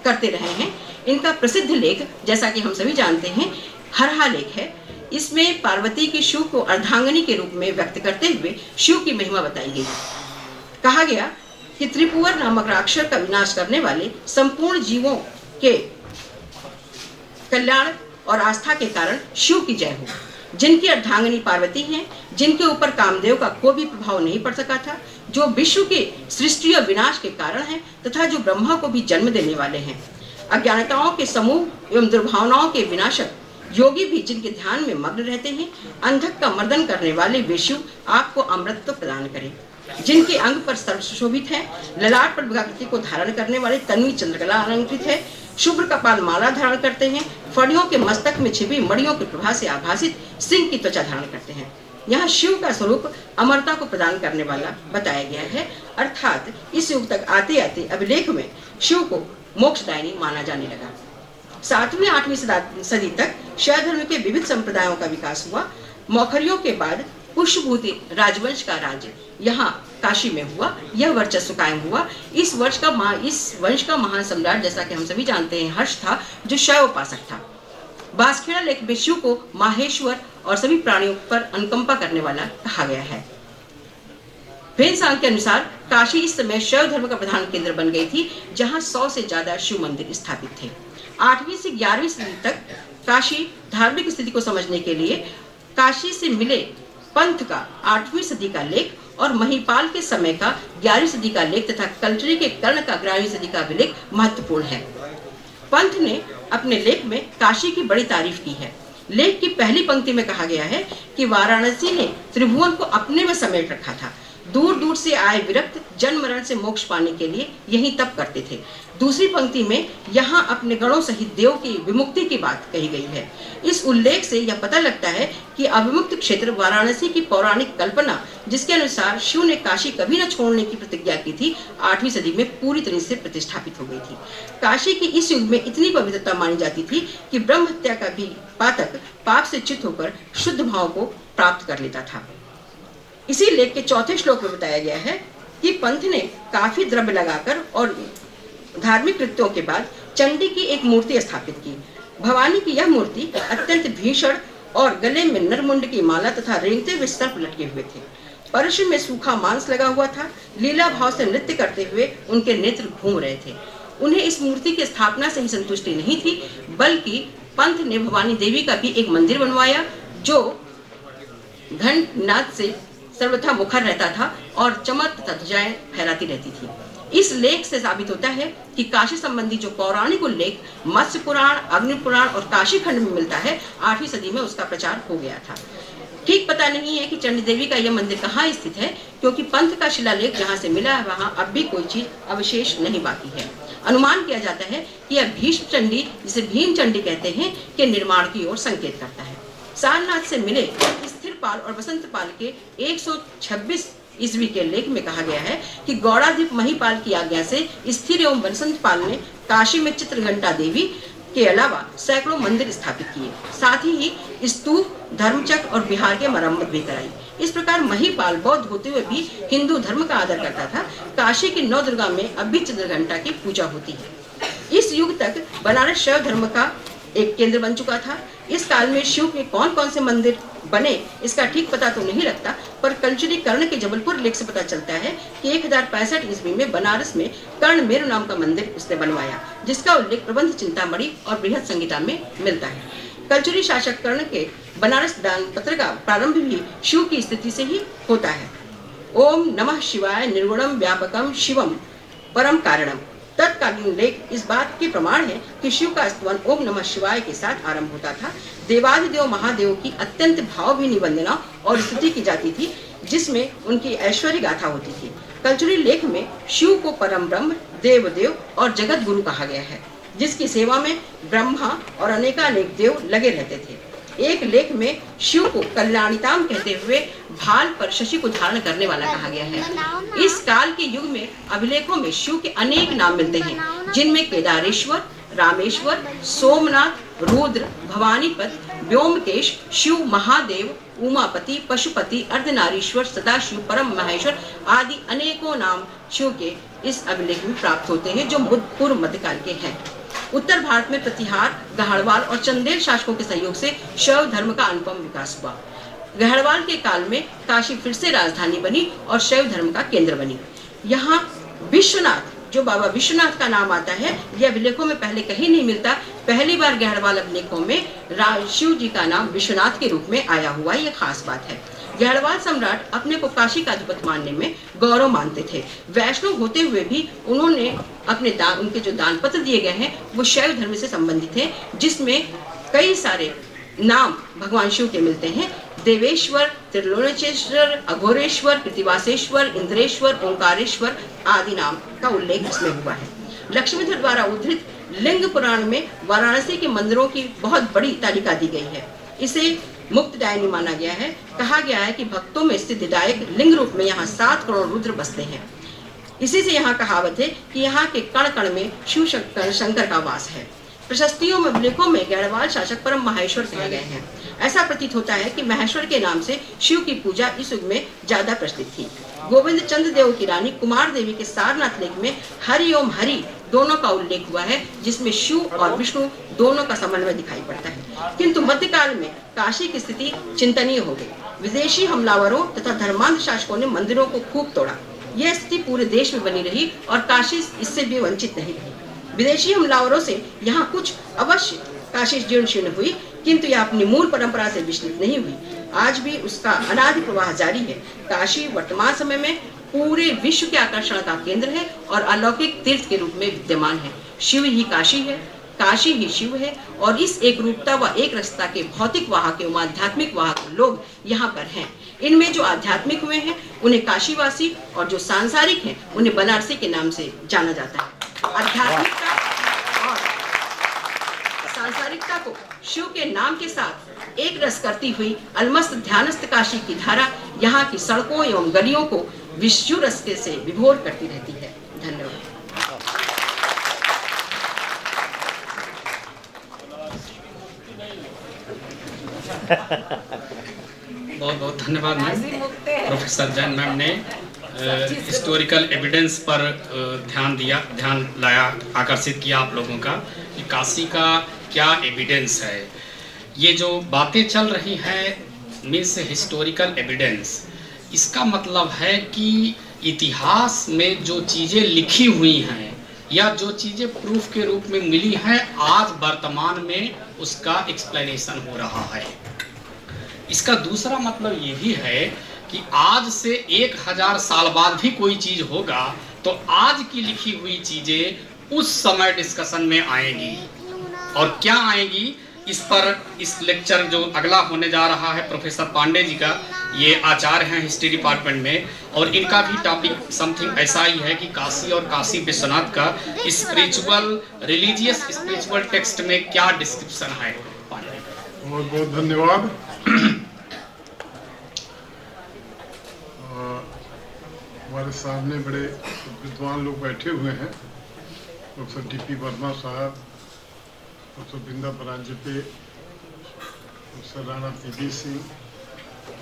करते रहे हैं। इनका प्रसिद्ध लेख, जैसा कि हम सभी जानते हैं, हरहा लेख है। इसमें पार्वती की शिव को अर्धांगिनी के रूप में व्यक्त करते हुए शिव की महिमा बताई गई। कहा गया कि त्रिपुर नामक राक्षस का विनाश करने वाले संपूर्ण जीवों के कल्याण और आस्था के कारण शिव की जय हो। जिनकी अर्धांगिनी पार्वती हैं, जिनके ऊपर कामदेव का कोई भी प्रभाव नहीं पड़ सका था, जो विश्व के सृष्टि और विनाश के कारण हैं तथा जो ब्रह्मा को भी जन्म देने वाले हैं। अज्ञानताओं के समूह एवं दुर्भावनाओं के विनाशक योगी भी जिनके ध्यान में मग्न रहते हैं, अंधक का मर्दन करने वाले वे शिव आपको अमृत प्रदान करें। जिनके अंग पर सर्व सुशोभित है, ललाट पर भगाकृति को धारण करने वाले तन्वी चंद्रकला अलंकृत है, शुभ्र कपाल माला धारण करते हैं, फड़ियों के मस्तक में छिपी मड़ियों की प्रभा से आभासित सिंह की त्वचा धारण करते हैं। यहाँ शिव का स्वरूप अमरता को प्रदान करने वाला बताया गया है। अर्थात इस युग तक आते आते अभिलेख में शिव को मोक्षदायिनी माना जाने लगा। 7वीं 8वीं सदी तक शैव धर्म के विविध संप्रदायों का विकास हुआ। मौखरियों के बाद पुष्यभूति राजवंश का राज्य यहाँ काशी में हुआ। यह वर्चस्व कायम हुआ। इस वंश का महान सम्राट, जैसा कि हम सभी जानते हैं, हर्ष था, जो शैव उपासक था। बांसखेड़ा लेख में शिव को माहेश्वर और सभी प्राणियों पर अनुकंपा करने वाला कहा गया है। वेदसांग के अनुसार काशी इस समय शैव धर्म का प्रधान केंद्र बन गई थी, जहाँ 100 से ज्यादा शिव मंदिर स्थापित थे। 8वीं से 11वीं सदी तक काशी धार्मिक स्थिति को समझने के लिए काशी से मिले पंथ का 8वीं सदी का लेख और महिपाल के समय का 11वीं सदी का लेख तथा कल्चरी के कर्ण का 11वीं सदी का अभिलेख महत्वपूर्ण है। पंथ ने अपने लेख में काशी की बड़ी तारीफ की है। लेख की पहली पंक्ति में कहा गया है कि वाराणसी ने त्रिभुवन को अपने में समेट रखा था। दूर दूर से आए विरक्त जन्म मरण से मोक्ष पाने के लिए यही तप करते थे। दूसरी पंक्ति में यहाँ अपने गणों सहित देव की विमुक्ति की बात कही गई है। इस उल्लेख से यह पता लगता है कि अविमुक्त क्षेत्र वाराणसी की पौराणिक कल्पना, जिसके अनुसार शिव ने काशी कभी न छोड़ने की प्रतिज्ञा की थी, 8वीं सदी में पूरी तरह से प्रतिष्ठापित हो गई थी। काशी की इस युग में इतनी पवित्रता मानी जाती थी कि ब्रह्म हत्या का भी पातक पाप से चित होकर शुद्ध भाव को प्राप्त कर लेता था। इसी लेख के 4थे श्लोक में बताया गया है कि पंथ ने काफी द्रव्य लगाकर और धार्मिक कृत्यों के बाद चंडी की एक मूर्ति स्थापित की। भवानी की यह मूर्ति अत्यंत भीषण और गले में नरमुंड की माला तथा रेंगते हुए सर्प लटके हुए थे। परश में सूखा मांस लगा हुआ था। लीला भाव से नृत्य करते हुए उनके नेत्र घूम रहे थे। उन्हें इस मूर्ति की स्थापना से ही संतुष्टि नहीं थी, बल्कि पंथ ने भवानी देवी का भी एक मंदिर बनवाया, जो घंटनाद से सर्वथा मुखर रहता था और चमक तथा ध्वजाएं फहराती रहती थी। इस लेख से साबित होता है कि काशी संबंधी जो पौराणिक उल्लेख मत्स्य पुराण, अग्नि पुराण और काशी खंड में मिलता है, 8वीं सदी में उसका प्रचार हो गया था। ठीक पता नहीं है कि चंडी देवी का यह मंदिर कहाँ स्थित है, क्योंकि पंथ का शिलालेख जहाँ से मिला है वहाँ अब भी कोई चीज अवशेष नहीं बाकी है। अनुमान किया जाता है कि यह भीष्म चंडी, जिसे भीम चंडी कहते हैं, के निर्माण की ओर संकेत करता है। सारनाथ से मिले स्थिरपाल और बसंतपाल के 126 ईस्वी के लेख में कहा गया है कि गौड़ाधिप महिपाल की आज्ञा से स्थिर एवं बसंतपाल ने काशी में चित्रघंटा देवी के अलावा सैकड़ों मंदिर स्थापित किए। साथ ही स्तूप, धर्मचक्र और बिहार के मरम्मत भी कराई। इस प्रकार महिपाल बौद्ध होते हुए भी हिंदू धर्म का आदर करता था। काशी की 9 दुर्गा में अब भी चित्रघंटा की पूजा होती है। इस युग तक बनारस शैव धर्म का एक केंद्र बन चुका था। इस काल में शिव के कौन कौन से मंदिर बने, इसका ठीक पता तो नहीं लगता, पर कल्चरी कर्ण के जबलपुर लेख से पता चलता है कि 1065 ईस्वी में बनारस में कर्ण मेरु नाम का मंदिर उसने बनवाया, जिसका उल्लेख प्रबंध चिंतामणि और बृहद संहिता में मिलता है। कल्चरी शासक कर्ण के बनारस दान पत्र का प्रारंभ भी शिव की स्थिति से ही होता है। ओम नमः शिवाय निर्गुणम व्यापकम शिवम परम कारणम। तत्कालीन लेख इस बात के प्रमाण है कि शिव का स्तवन ओम नमः शिवाय के साथ आरंभ होता था। देवाधिदेव महादेव की अत्यंत भावभीनी वंदना और स्तुति की जाती थी, जिसमें उनकी ऐश्वर्य गाथा होती थी। कल्चुरी लेख में शिव को परम ब्रह्म, देवदेव और जगत गुरु कहा गया है, जिसकी सेवा में ब्रह्मा और अनेकानेक देव लगे रहते थे। एक लेख में शिव को कल्याणिताम कहते हुए भाल पर शशि को धारण करने वाला कहा गया है। इस काल के युग में अभिलेखों में शिव के अनेक नाम मिलते हैं, जिनमें केदारेश्वर, रामेश्वर, सोमनाथ, रुद्र, भवानीपत, व्योमकेश, शिव, महादेव, उमापति, पशुपति, अर्धनारीश्वर, सदाशिव, परम महेश्वर आदि अनेकों नाम शिव के इस अभिलेख में प्राप्त होते हैं, जो पूर्व मध्यकाल के हैं। उत्तर भारत में प्रतिहार, गहड़वाल और चंदेल शासकों के सहयोग से शैव धर्म का अनुपम विकास हुआ। गहड़वाल के काल में काशी फिर से राजधानी बनी और शैव धर्म का केंद्र बनी। यहाँ विश्वनाथ, जो बाबा विश्वनाथ का नाम आता है, यह अभिलेखों में पहले कहीं नहीं मिलता। पहली बार गहड़वाल अभिलेखों में शिव जी का नाम विश्वनाथ के रूप में आया हुआ, यह खास बात है। गहड़वाल सम्राट अपने को काशी का अधिपति मानने में गौरव मानते थे। वैष्णव होते हुए भी उन्होंने उनके जो दान पत्र दिए गए हैं वो शैव धर्म से संबंधित हैं, जिसमें कई सारे नाम भगवान शिव के मिलते हैं। देवेश्वर, त्रिलोचनेश्वर, अघोरेश्वर, कृतिवासेश्वर, इंद्रेश्वर, ओंकारेश्वर आदि नाम का उल्लेख इसमें हुआ है। लक्ष्मीधर द्वारा उद्धृत लिंग पुराण में वाराणसी के मंदिरों की बहुत बड़ी तालिका दी गई है। इसे मुक्तदायिनी माना गया है। कहा गया है कि भक्तों में स्थितिदायक लिंग रूप में यहाँ 7 करोड़ रुद्र बसते हैं। इसी से यहाँ कहावत है कि यहाँ के कण कण में शिव शंकर का वास है। प्रशस्तियों में अभिलेखों में गहड़वाल शासक परम महेश्वर कहे गए हैं। ऐसा प्रतीत होता है कि महेश्वर के नाम से शिव की पूजा इस युग में ज्यादा प्रचलित थी। गोविंद चंद्र देव की रानी कुमार देवी के सारनाथ लेख में हरि ओम हरि दोनों का उल्लेख हुआ है, जिसमें शिव और विष्णु दोनों का समन्वय दिखाई पड़ता है। किंतु मध्यकाल में काशी की स्थिति चिंतनीय हो गई। विदेशी हमलावरों तथा धर्मांध शासकों ने मंदिरों को खूब तोड़ा। यह स्थिति पूरे देश में बनी रही और काशी इससे भी वंचित नहीं रही। विदेशी हमलावरों से यहाँ कुछ अवश्य काशी जीर्ण शीर्ण हुई, किंतु यह अपनी मूल परंपरा से विचलित नहीं हुई। आज भी उसका अनादि प्रवाह जारी है। काशी वर्तमान समय में पूरे विश्व के आकर्षण का केंद्र है और अलौकिक तीर्थ के रूप में विद्यमान है। शिव ही काशी है, काशी ही शिव है, और इस एक रूपता व एक रसता के भौतिक वाहक एवं आध्यात्मिक वाहक लोग यहाँ पर हैं। इनमें जो आध्यात्मिक हुए हैं उन्हें काशीवासी और जो सांसारिक हैं उन्हें बनारसी के नाम से जाना जाता है। आध्यात्मिकता और सांसारिकता को शिव के नाम के साथ एक रस करती हुई अलमस्त ध्यानस्थ काशी की धारा यहाँ की सड़कों एवं गलियों को विश्व रस से विभोर करती रहती है। धन्यवाद। बहुत बहुत धन्यवाद मैम। प्रोफेसर जैन मैम ने हिस्टोरिकल एविडेंस पर ध्यान लाया, आकर्षित किया आप लोगों का कि काशी का क्या एविडेंस है। ये जो बातें चल रही हैं मीन्स हिस्टोरिकल एविडेंस, इसका मतलब है कि इतिहास में जो चीज़ें लिखी हुई हैं या जो चीज़ें प्रूफ के रूप में मिली हैं, आज वर्तमान में उसका एक्सप्लेनेशन हो रहा है। इसका दूसरा मतलब ये भी है कि आज से 1000 साल बाद भी कोई चीज़ होगा तो आज की लिखी हुई चीज़ें उस समय डिस्कशन में आएंगी। और क्या आएंगी, इस पर इस लेक्चर जो अगला होने जा रहा है प्रोफेसर पांडे जी का, ये आचार्य हैं हिस्ट्री डिपार्टमेंट में, और इनका भी टॉपिक समथिंग ऐसा ही है कि काशी और काशी विश्वनाथ का स्पिरिचुअल रिलीजियस स्पिरिचुअल टेक्स्ट में क्या डिस्क्रिप्शन है। बहुत बहुत धन्यवाद। हमारे सामने बड़े विद्वान लोग बैठे हुए हैं। Professor DP. वर्मा साहब, professor Binda Paranjpe, professor Rana P B. Singh,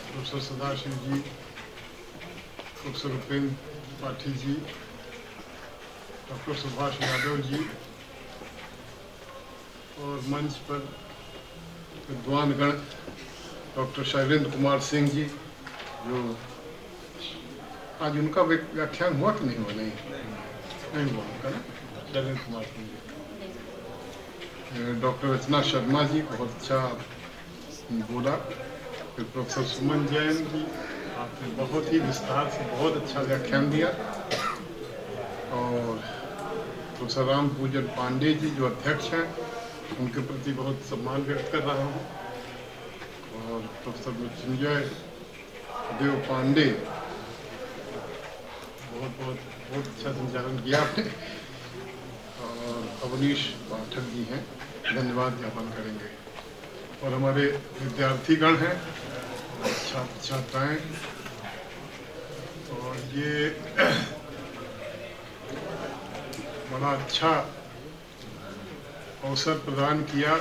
professor Sadashiv ji, professor Upendra Pathi ji, doctor Subhash Yadav ji, और मंच पर विद्वानगण डॉक्टर शैलेंद्र कुमार सिंह जी, जो आज उनका व्याख्यान हुआ कि नहीं हुआ? नहीं हुआ उनका ना, शैलेंद्र कुमार सिंह जी। डॉक्टर रचना शर्मा जी बहुत अच्छा बोला। फिर प्रोफेसर सुमन जैन जी, आपने बहुत ही विस्तार से बहुत अच्छा व्याख्यान दिया। और प्रोफेसर राम पूजन पांडे जी जो अध्यक्ष हैं, उनके प्रति बहुत सम्मान व्यक्त कर रहा हूँ। और प्रोफेसर मृत्युंजय देव पांडे बहुत अच्छा संचालन किया आपने। और अवनीश पाठक जी हैं, धन्यवाद ज्ञापन करेंगे। और हमारे विद्यार्थीगण हैं, छात्र छात्राएं, और ये बड़ा अच्छा अवसर प्रदान किया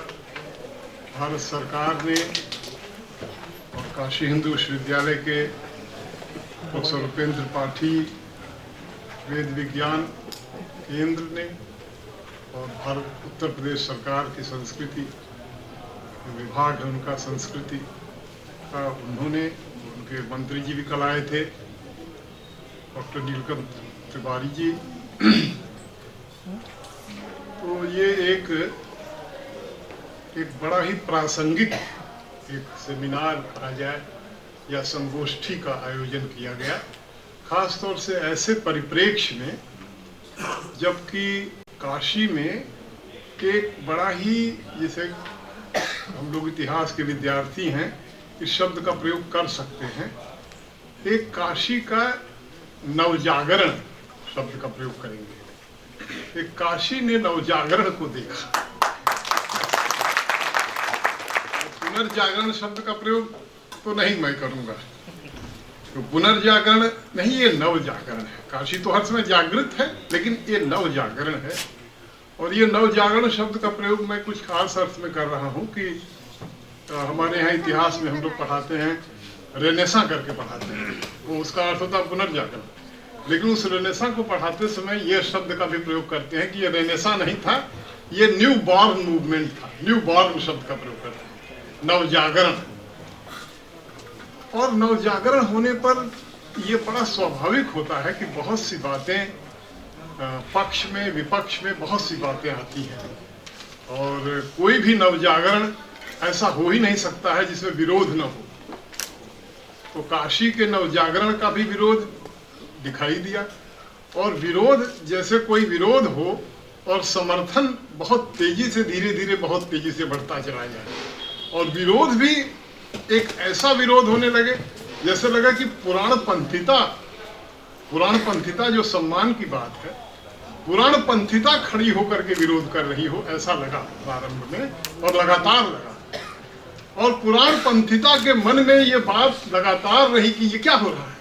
भारत सरकार ने और काशी हिंदू विश्वविद्यालय के प्रोफेसर उपेंद्र पाठी वेद विज्ञान केंद्र ने और भारत उत्तर प्रदेश सरकार की संस्कृति विभाग है उनका संस्कृति का, उन्होंने, उनके मंत्री जी भी कल आए थे, डॉक्टर नीलकंठ तिवारी जी। तो ये एक बड़ा ही प्रासंगिक एक सेमिनार कहा जाए या संगोष्ठी का आयोजन किया गया, खास तौर से ऐसे परिप्रेक्ष्य में जबकि काशी में एक बड़ा ही, जैसे हम लोग इतिहास के विद्यार्थी हैं, इस शब्द का प्रयोग कर सकते हैं, एक काशी का नवजागरण शब्द का प्रयोग करेंगे। एक काशी ने नवजागरण को देखा। पुनर्जागरण शब्द का प्रयोग तो नहीं मैं करूंगा, तो पुनर्जागरण नहीं, ये नवजागरण है। काशी तो हर समय जागृत है, लेकिन ये नवजागरण है। और ये नवजागरण शब्द का प्रयोग मैं कुछ खास अर्थ में कर रहा हूँ कि हमारे यहाँ इतिहास में हम लोग पढ़ाते हैं, रेनेसा करके पढ़ाते हैं, वो उसका अर्थ होता है पुनर्जागरण। लेकिन उस रेनेसा को पढ़ाते समय ये शब्द का भी प्रयोग करते हैं कि ये रेनेसा नहीं था, ये न्यू बॉर्न मूवमेंट था। न्यू बॉर्न शब्द का प्रयोग करते हैं, नवजागरण। और नवजागरण होने पर ये बड़ा स्वाभाविक होता है कि बहुत सी बातें पक्ष में विपक्ष में बहुत सी बातें आती हैं, और कोई भी नवजागरण ऐसा हो ही नहीं सकता है जिसमें विरोध न हो। तो काशी के नवजागरण का भी विरोध दिखाई दिया, और विरोध जैसे कोई विरोध हो और समर्थन बहुत तेजी से, धीरे धीरे बहुत तेजी से बढ़ता चला जाए। और विरोध भी एक ऐसा विरोध होने लगे जैसे लगा कि पुराणपंथिता जो सम्मान की बात है, पुराणपंथिता खड़ी होकर के विरोध कर रही हो, ऐसा लगा प्रारंभ में और लगातार लगा। और पुराणपंथिता के मन में ये बात लगातार रही कि ये क्या हो रहा है।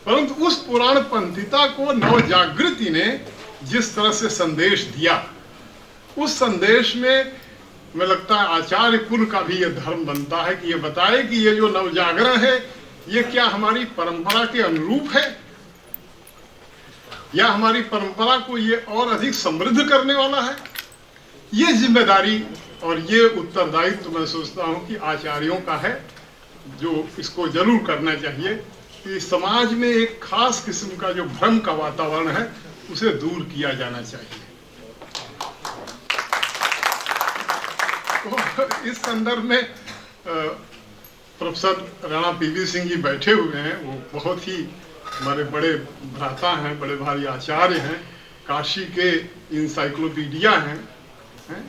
परंतु उस पुराणपंथिता को नवजागृति ने जिस तरह से संदेश दिया, उस संदेश में मैं लगता है आचार्य कुल का भी ये धर्म बनता है कि ये बताए कि ये जो नवजागरण है, ये क्या हमारी परंपरा के अनुरूप है, या हमारी परंपरा को ये और अधिक समृद्ध करने वाला है। ये जिम्मेदारी और ये उत्तरदायित्व तो मैं सोचता हूँ कि आचार्यों का है, जो इसको जरूर करना चाहिए कि समाज में एक खास किस्म का जो भ्रम का वातावरण है उसे दूर किया जाना चाहिए। तो इस संदर्भ में प्रोफेसर राणा पीवी सिंह जी बैठे हुए हैं, वो बहुत ही हमारे बड़े भ्राता हैं, बड़े भारी आचार्य हैं, काशी के इंसाइक्लोपीडिया हैं।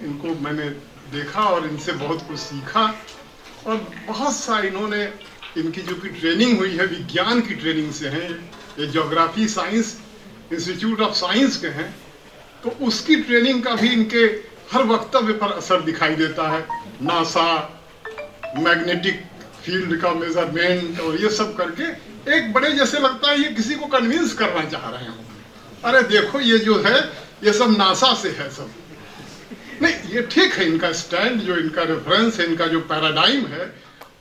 इनको मैंने देखा और इनसे बहुत कुछ सीखा, और बहुत सा इन्होंने, इनकी जो की ट्रेनिंग हुई है विज्ञान की ट्रेनिंग से है, ये geography science institute of science के हैं, तो उसकी ट्रेनिंग का भी इनके हर वक्तव्य पर असर दिखाई देता है। नासा, मैग्नेटिक फील्ड का मेजरमेंट और ये सब करके एक बड़े जैसे लगता है ये किसी को कन्विंस करना चाह रहे हो, अरे देखो ये जो है ये सब नासा से है सब। नहीं, ये ठीक है, इनका स्टैंड, जो इनका रेफरेंस है, इनका जो पैराडाइम है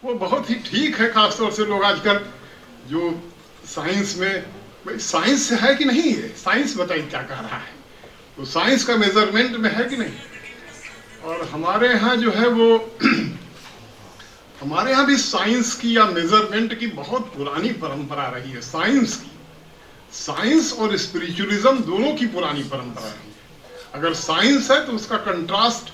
वो बहुत ही ठीक है। खासतौर से लोग आजकल जो साइंस में, साइंस है कि नहीं है, साइंस बताइए क्या कह रहा है, तो साइंस का मेजरमेंट में है कि नहीं। और हमारे यहाँ जो है वो हमारे यहाँ भी साइंस की या मेजरमेंट की बहुत पुरानी परंपरा रही है। साइंस की, साइंस और स्पिरिचुअलिज्म दोनों की पुरानी परंपरा रही है। अगर साइंस है तो उसका कंट्रास्ट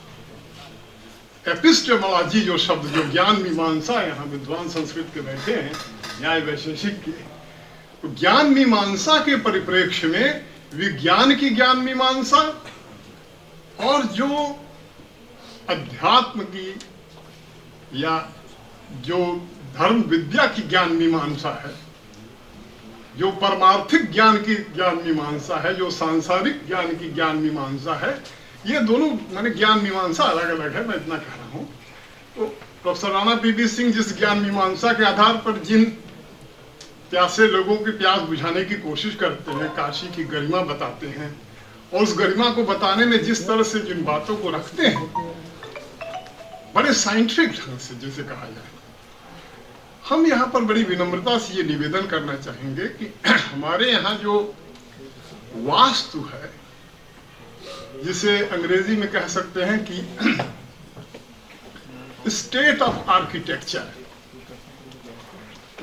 एपिस्टेमोलॉजी, जो शब्द, जो ज्ञान मीमांसा, यहाँ विद्वान संस्कृत के बैठे हैं, न्याय वैशेषिक के, तो ज्ञान मीमांसा के परिप्रेक्ष्य में विज्ञान की ज्ञान मीमांसा और जो अध्यात्म की या जो धर्म विद्या की ज्ञान मीमांसा है, जो परमार्थिक ज्ञान की ज्ञान मीमांसा है, जो सांसारिक ज्ञान की ज्ञान मीमांसा है, ये दोनों माने ज्ञान मीमांसा अलग अलग है, मैं इतना कह रहा हूं। तो प्रोफेसर राणा पीपी सिंह जिस ज्ञान मीमांसा के आधार पर जिन प्यासे लोगों की प्यास बुझाने की कोशिश करते हैं, काशी की गरिमा बताते हैं, और उस गरिमा को बताने में जिस तरह से जिन बातों को रखते हैं, बड़े साइंटिफिक ढंग से जैसे कहा जाए, हम यहाँ पर बड़ी विनम्रता से ये निवेदन करना चाहेंगे कि हमारे यहाँ जो वास्तु है, जिसे अंग्रेजी में कह सकते हैं कि स्टेट ऑफ आर्किटेक्चर,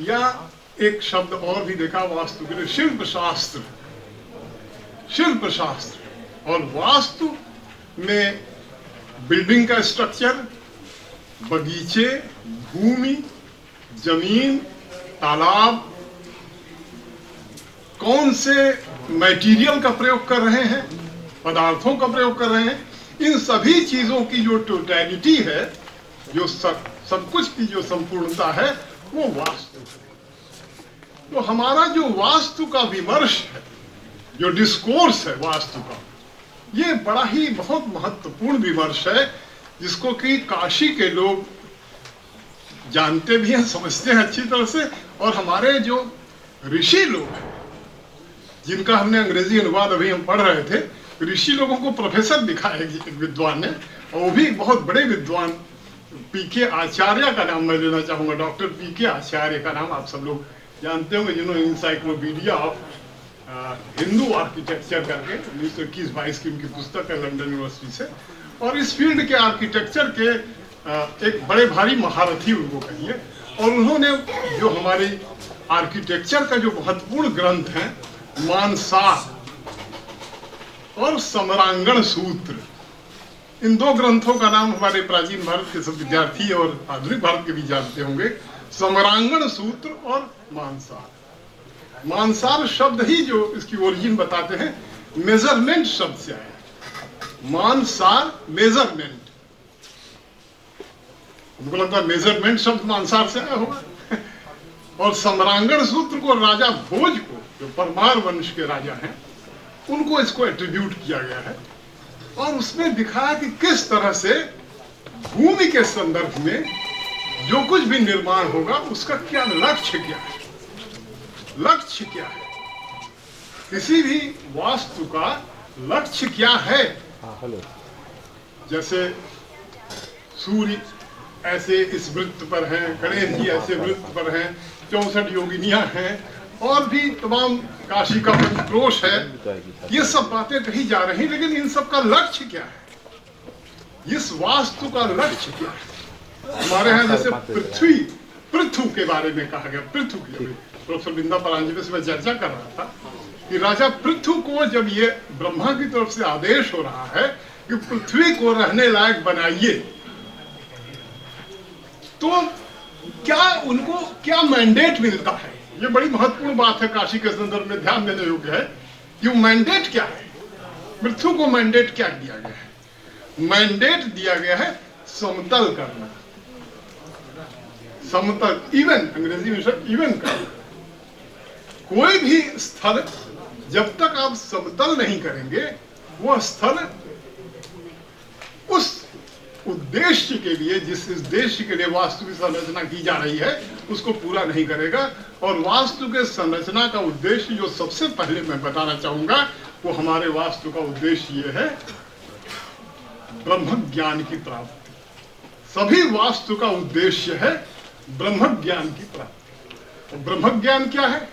या एक शब्द और भी देखा वास्तु के लिए, शिल्प शास्त्र। शिल्प शास्त्र और वास्तु में बिल्डिंग का स्ट्रक्चर, बगीचे, भूमि, जमीन, तालाब, कौन से मटेरियल का प्रयोग कर रहे हैं, पदार्थों का प्रयोग कर रहे हैं, इन सभी चीजों की जो टोटलिटी है, जो सब कुछ की जो संपूर्णता है, वो वास्तु है। तो हमारा जो वास्तु का विमर्श है, जो डिस्कोर्स है वास्तु का, ये बड़ा ही बहुत महत्वपूर्ण विमर्श है, जिसको कि काशी के लोग जानते भी हैं, समझते हैं अच्छी तरह से, और हमारे जो ऋषि लोग हैं, जिनका हमने अंग्रेजी अनुवाद अभी हम पढ़ रहे थे, ऋषि लोगों को प्रोफेसर दिखाया एक विद्वान ने, और वो भी बहुत बड़े विद्वान, पीके आचार्य का नाम मैं लेना चाहूंगा, डॉक्टर पीके आचार्य का नाम आप सब लोग जानते होंगे, जिन्होंने इंसाइक्लोपीडिया ऑफ हिंदू आर्किटेक्चर करके 1921-22 की उनकी पुस्तक है लंदन यूनिवर्सिटी से, और इस फील्ड के आर्किटेक्चर के एक बड़े भारी महारथी उनको कहिए। और उन्होंने जो हमारी आर्किटेक्चर का जो महत्वपूर्ण ग्रंथ है, मानसार और समरांगण सूत्र, इन दो ग्रंथों का नाम हमारे प्राचीन भारत के सब विद्यार्थी और आधुनिक भारत के भी जानते होंगे, समरांगण सूत्र और मानसार। मानसार शब्द ही जो इसकी ओरिजिन बताते हैं, मेजरमेंट शब्द से आया है। मानसार मेजरमेंट, मुझे लगता है मेजरमेंट शब्द मानसार से आया होगा। और सम्रांगण सूत्र को राजा भोज को, जो परमार वंश के राजा हैं, उनको इसको एट्रीब्यूट किया गया है, और उसमें दिखाया कि किस तरह से भूमि के संदर्भ में जो कुछ भी निर्माण होगा उसका क्या लक्ष्य क्या है, लक्ष्य क्या है, किसी भी वास्तु का लक्ष्य क्या है। जैसे सूर्य ऐसे इस वृत्त पर हैं, गणेश जी ऐसे वृत्त पर हैं, 64 योगिनियां हैं, और भी तमाम काशी का पंचक्रोश है, ये सब बातें कही जा रही, लेकिन इन सब का लक्ष्य क्या है, इस वास्तु का लक्ष्य क्या है। हमारे यहाँ जैसे पृथु के बारे में कहा गया, पृथु की प्रोफेसर बिंदा परांजपे से मैं चर्चा कर रहा था कि राजा पृथु को जब ये ब्रह्मा की तरफ से आदेश हो रहा है कि पृथ्वी को रहने लायक बनाइए, तो क्या उनको क्या मैंडेट मिलता है। ये बड़ी महत्वपूर्ण बात है, काशी के संदर्भ में ध्यान देने योग्य है कि मैंडेट क्या है। पृथु को मैंडेट क्या दिया गया है, मैंडेट दिया गया है समतल करना, समतल, इवन, अंग्रेजी में शब्द इवन करना। कोई भी स्थल जब तक आप समतल नहीं करेंगे, वह स्थल उस उद्देश्य के लिए, जिस उद्देश्य के लिए वास्तु की संरचना की जा रही है, उसको पूरा नहीं करेगा। और वास्तु के संरचना का उद्देश्य जो सबसे पहले मैं बताना चाहूंगा, वो हमारे वास्तु का उद्देश्य ये है, ब्रह्म ज्ञान की प्राप्ति। सभी वास्तु का उद्देश्य है ब्रह्म ज्ञान की प्राप्ति। और ब्रह्म ज्ञान क्या है?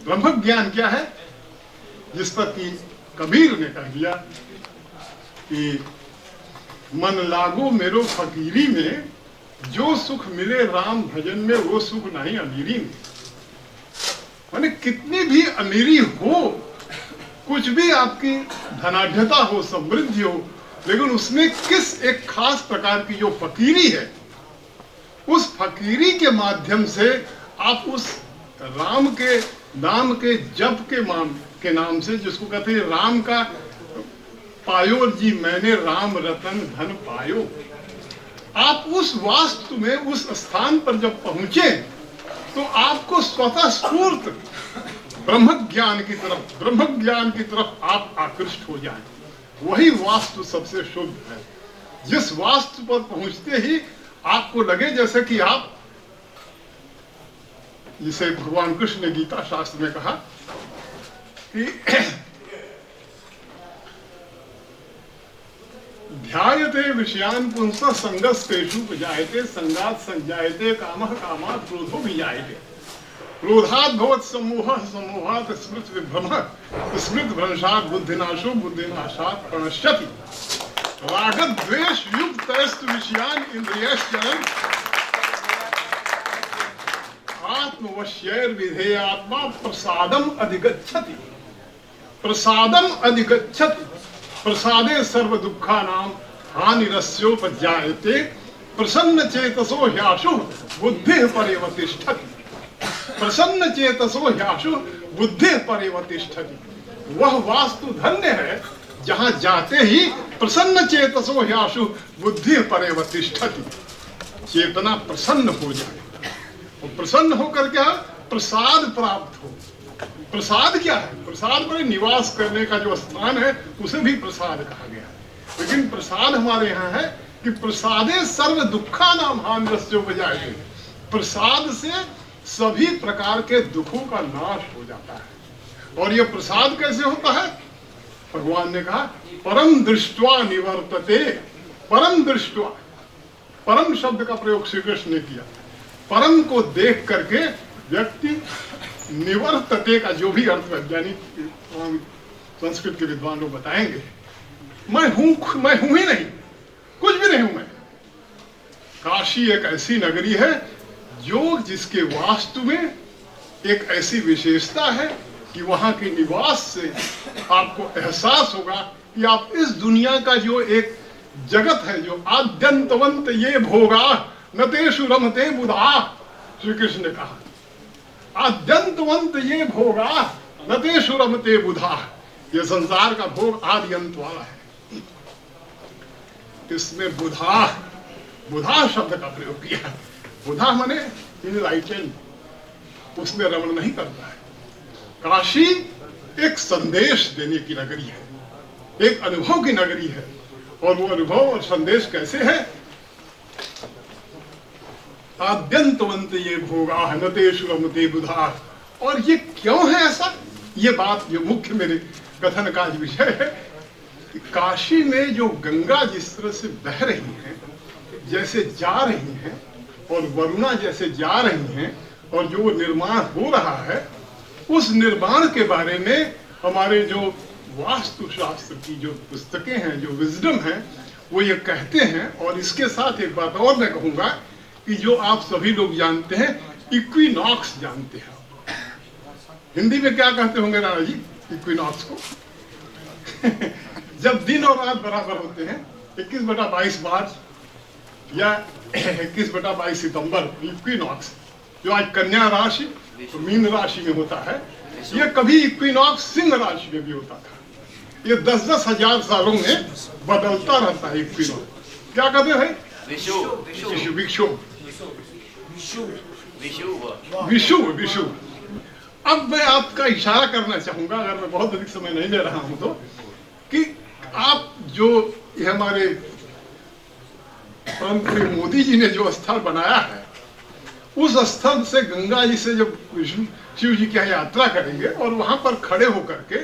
ब्रह्म ज्ञान क्या है? जिस पर कि कबीर ने कह दिया कि मन लागो मेरो फकीरी में, जो सुख मिले राम भजन में, वो सुख नहीं अमीरी में। माने कितनी भी अमीरी हो, कुछ भी आपकी धनाढ्यता हो, समृद्धि हो, लेकिन उसमें किस एक खास प्रकार की जो फकीरी है, उस फकीरी के माध्यम से आप उस राम के नाम के जप के नाम से, जिसको कहते हैं राम का पायो जी मैंने राम रतन धन पायो, आप उस वास्तु में, उस स्थान पर जब पहुंचे, तो आपको स्वतः स्फूर्त ब्रह्म ज्ञान की तरफ आप आकृष्ट हो जाएं। वही वास्तु सबसे शुद्ध है। जिस वास्तु पर पहुंचते ही आपको लगे जैसे कि आप, जिसे भगवान कृष्ण ने गीता शास्त्र में कहा कि ध्यायते विषयान पुंसः संगस्तेषु विजायते संगात् संजायते कामः कामात् क्रोधो विजायते क्रोधात् भवत् सम्मोहः सम्मोहात् स्मृति विभ्रमः स्मृति भ्रंशात् बुद्धिनाशो बुद्धिनाशात् प्रणश्यति राग द्वेष युक्तस्तु विषयान इंद्रियश्चरन् आत्मवश्यैर विधेयात्मा प्रसादम अधिगच्छति प्रसादे सर्व दुःखानां हानिरस्योपजायते प्रसन्न चेतसो ह्याशु बुद्धिः पर्यवतिष्ठति प्रसन्न चेतसो ह्याशु बुद्धिः पर्यवतिष्ठति। वह वास्तु धन्य है जहां जाते ही प्रसन्न चेतसो ह्याशु बुद्धिः पर्यवतिष्ठति, चेतना प्रसन्न हो जाए और प्रसन्न होकर क्या प्रसाद प्राप्त हो। प्रसाद क्या है? प्रसाद पर निवास करने का जो स्थान है उसे भी प्रसाद कहा गया है। लेकिन प्रसाद हमारे यहाँ है कि प्रसादे सर्व दुःखानां हानिरस्योपजायते, प्रसाद से सभी प्रकार के दुखों का नाश हो जाता है। और यह प्रसाद कैसे होता है? भगवान ने कहा परम दृष्ट्वा निवर्तते। परम दृष्ट्वा, परम शब्द का प्रयोग श्री कृष्ण ने किया। परम को देख करके व्यक्ति निवर्तते का जो भी अर्थ वैज्ञानिक संस्कृत के विद्वान लोग बताएंगे, मैं हूं ही नहीं, कुछ भी नहीं हूं मैं। काशी एक ऐसी नगरी है जो जिसके वास्तु में एक ऐसी विशेषता है कि वहां के निवास से आपको एहसास होगा कि आप इस दुनिया का जो एक जगत है, जो आद्यंतवंत ये भोगा न तेषु रमते बुधा, श्री कृष्ण ने कहा आद्यंतवंत ये भोगा न तेषु रमते बुधा, ये संसार का भोग आदि अंत वाला है। इसमें बुधा शब्द का प्रयोग किया। बुधा माने इनलाइटेंड, उसमें रमण नहीं करता है। काशी एक संदेश देने की नगरी है, एक अनुभव की नगरी है। और वो अनुभव और संदेश कैसे है? आद्यंतवंत ये भोगा न तेषु रमते बुधा। और ये क्यों है ऐसा? ये बात जो मुख्य मेरे कथन का विषय है कि काशी में जो गंगा जिस तरह से बह रही है, जैसे जा रही है, और वरुणा जैसे जा रही हैं, और जो निर्माण हो रहा है, उस निर्माण के बारे में हमारे जो वास्तु शास्त्र की जो पुस्तकें हैं, जो विजडम है, वो ये कहते हैं। और इसके साथ एक बात और मैं कहूंगा कि जो आप सभी लोग जानते हैं, इक्विनॉक्स जानते हैं। हिंदी में क्या कहते होंगे राणा जी इक्विनॉक्स को? जब दिन और रात बराबर होते हैं, 21/22 मार्च या 21/22 सितंबर, इक्विनॉक्स जो आज कन्या राशि तो मीन राशि में होता है, ये कभी इक्विनॉक्स सिंह राशि में भी होता था। ये 10-10 हजार सालों में बदलता रहता है इक्विनॉक्स। क्या कहते हैं? विषु। अब मैं आपका इशारा करना चाहूंगा, अगर मैं बहुत अधिक समय नहीं ले रहा हूं तो, कि आप जो ये हमारे प्रधानमंत्री मोदी जी ने जो स्थल बनाया है, उस स्थल से गंगा जी से जब शिव जी की यहाँ यात्रा करेंगे और वहां पर खड़े होकर के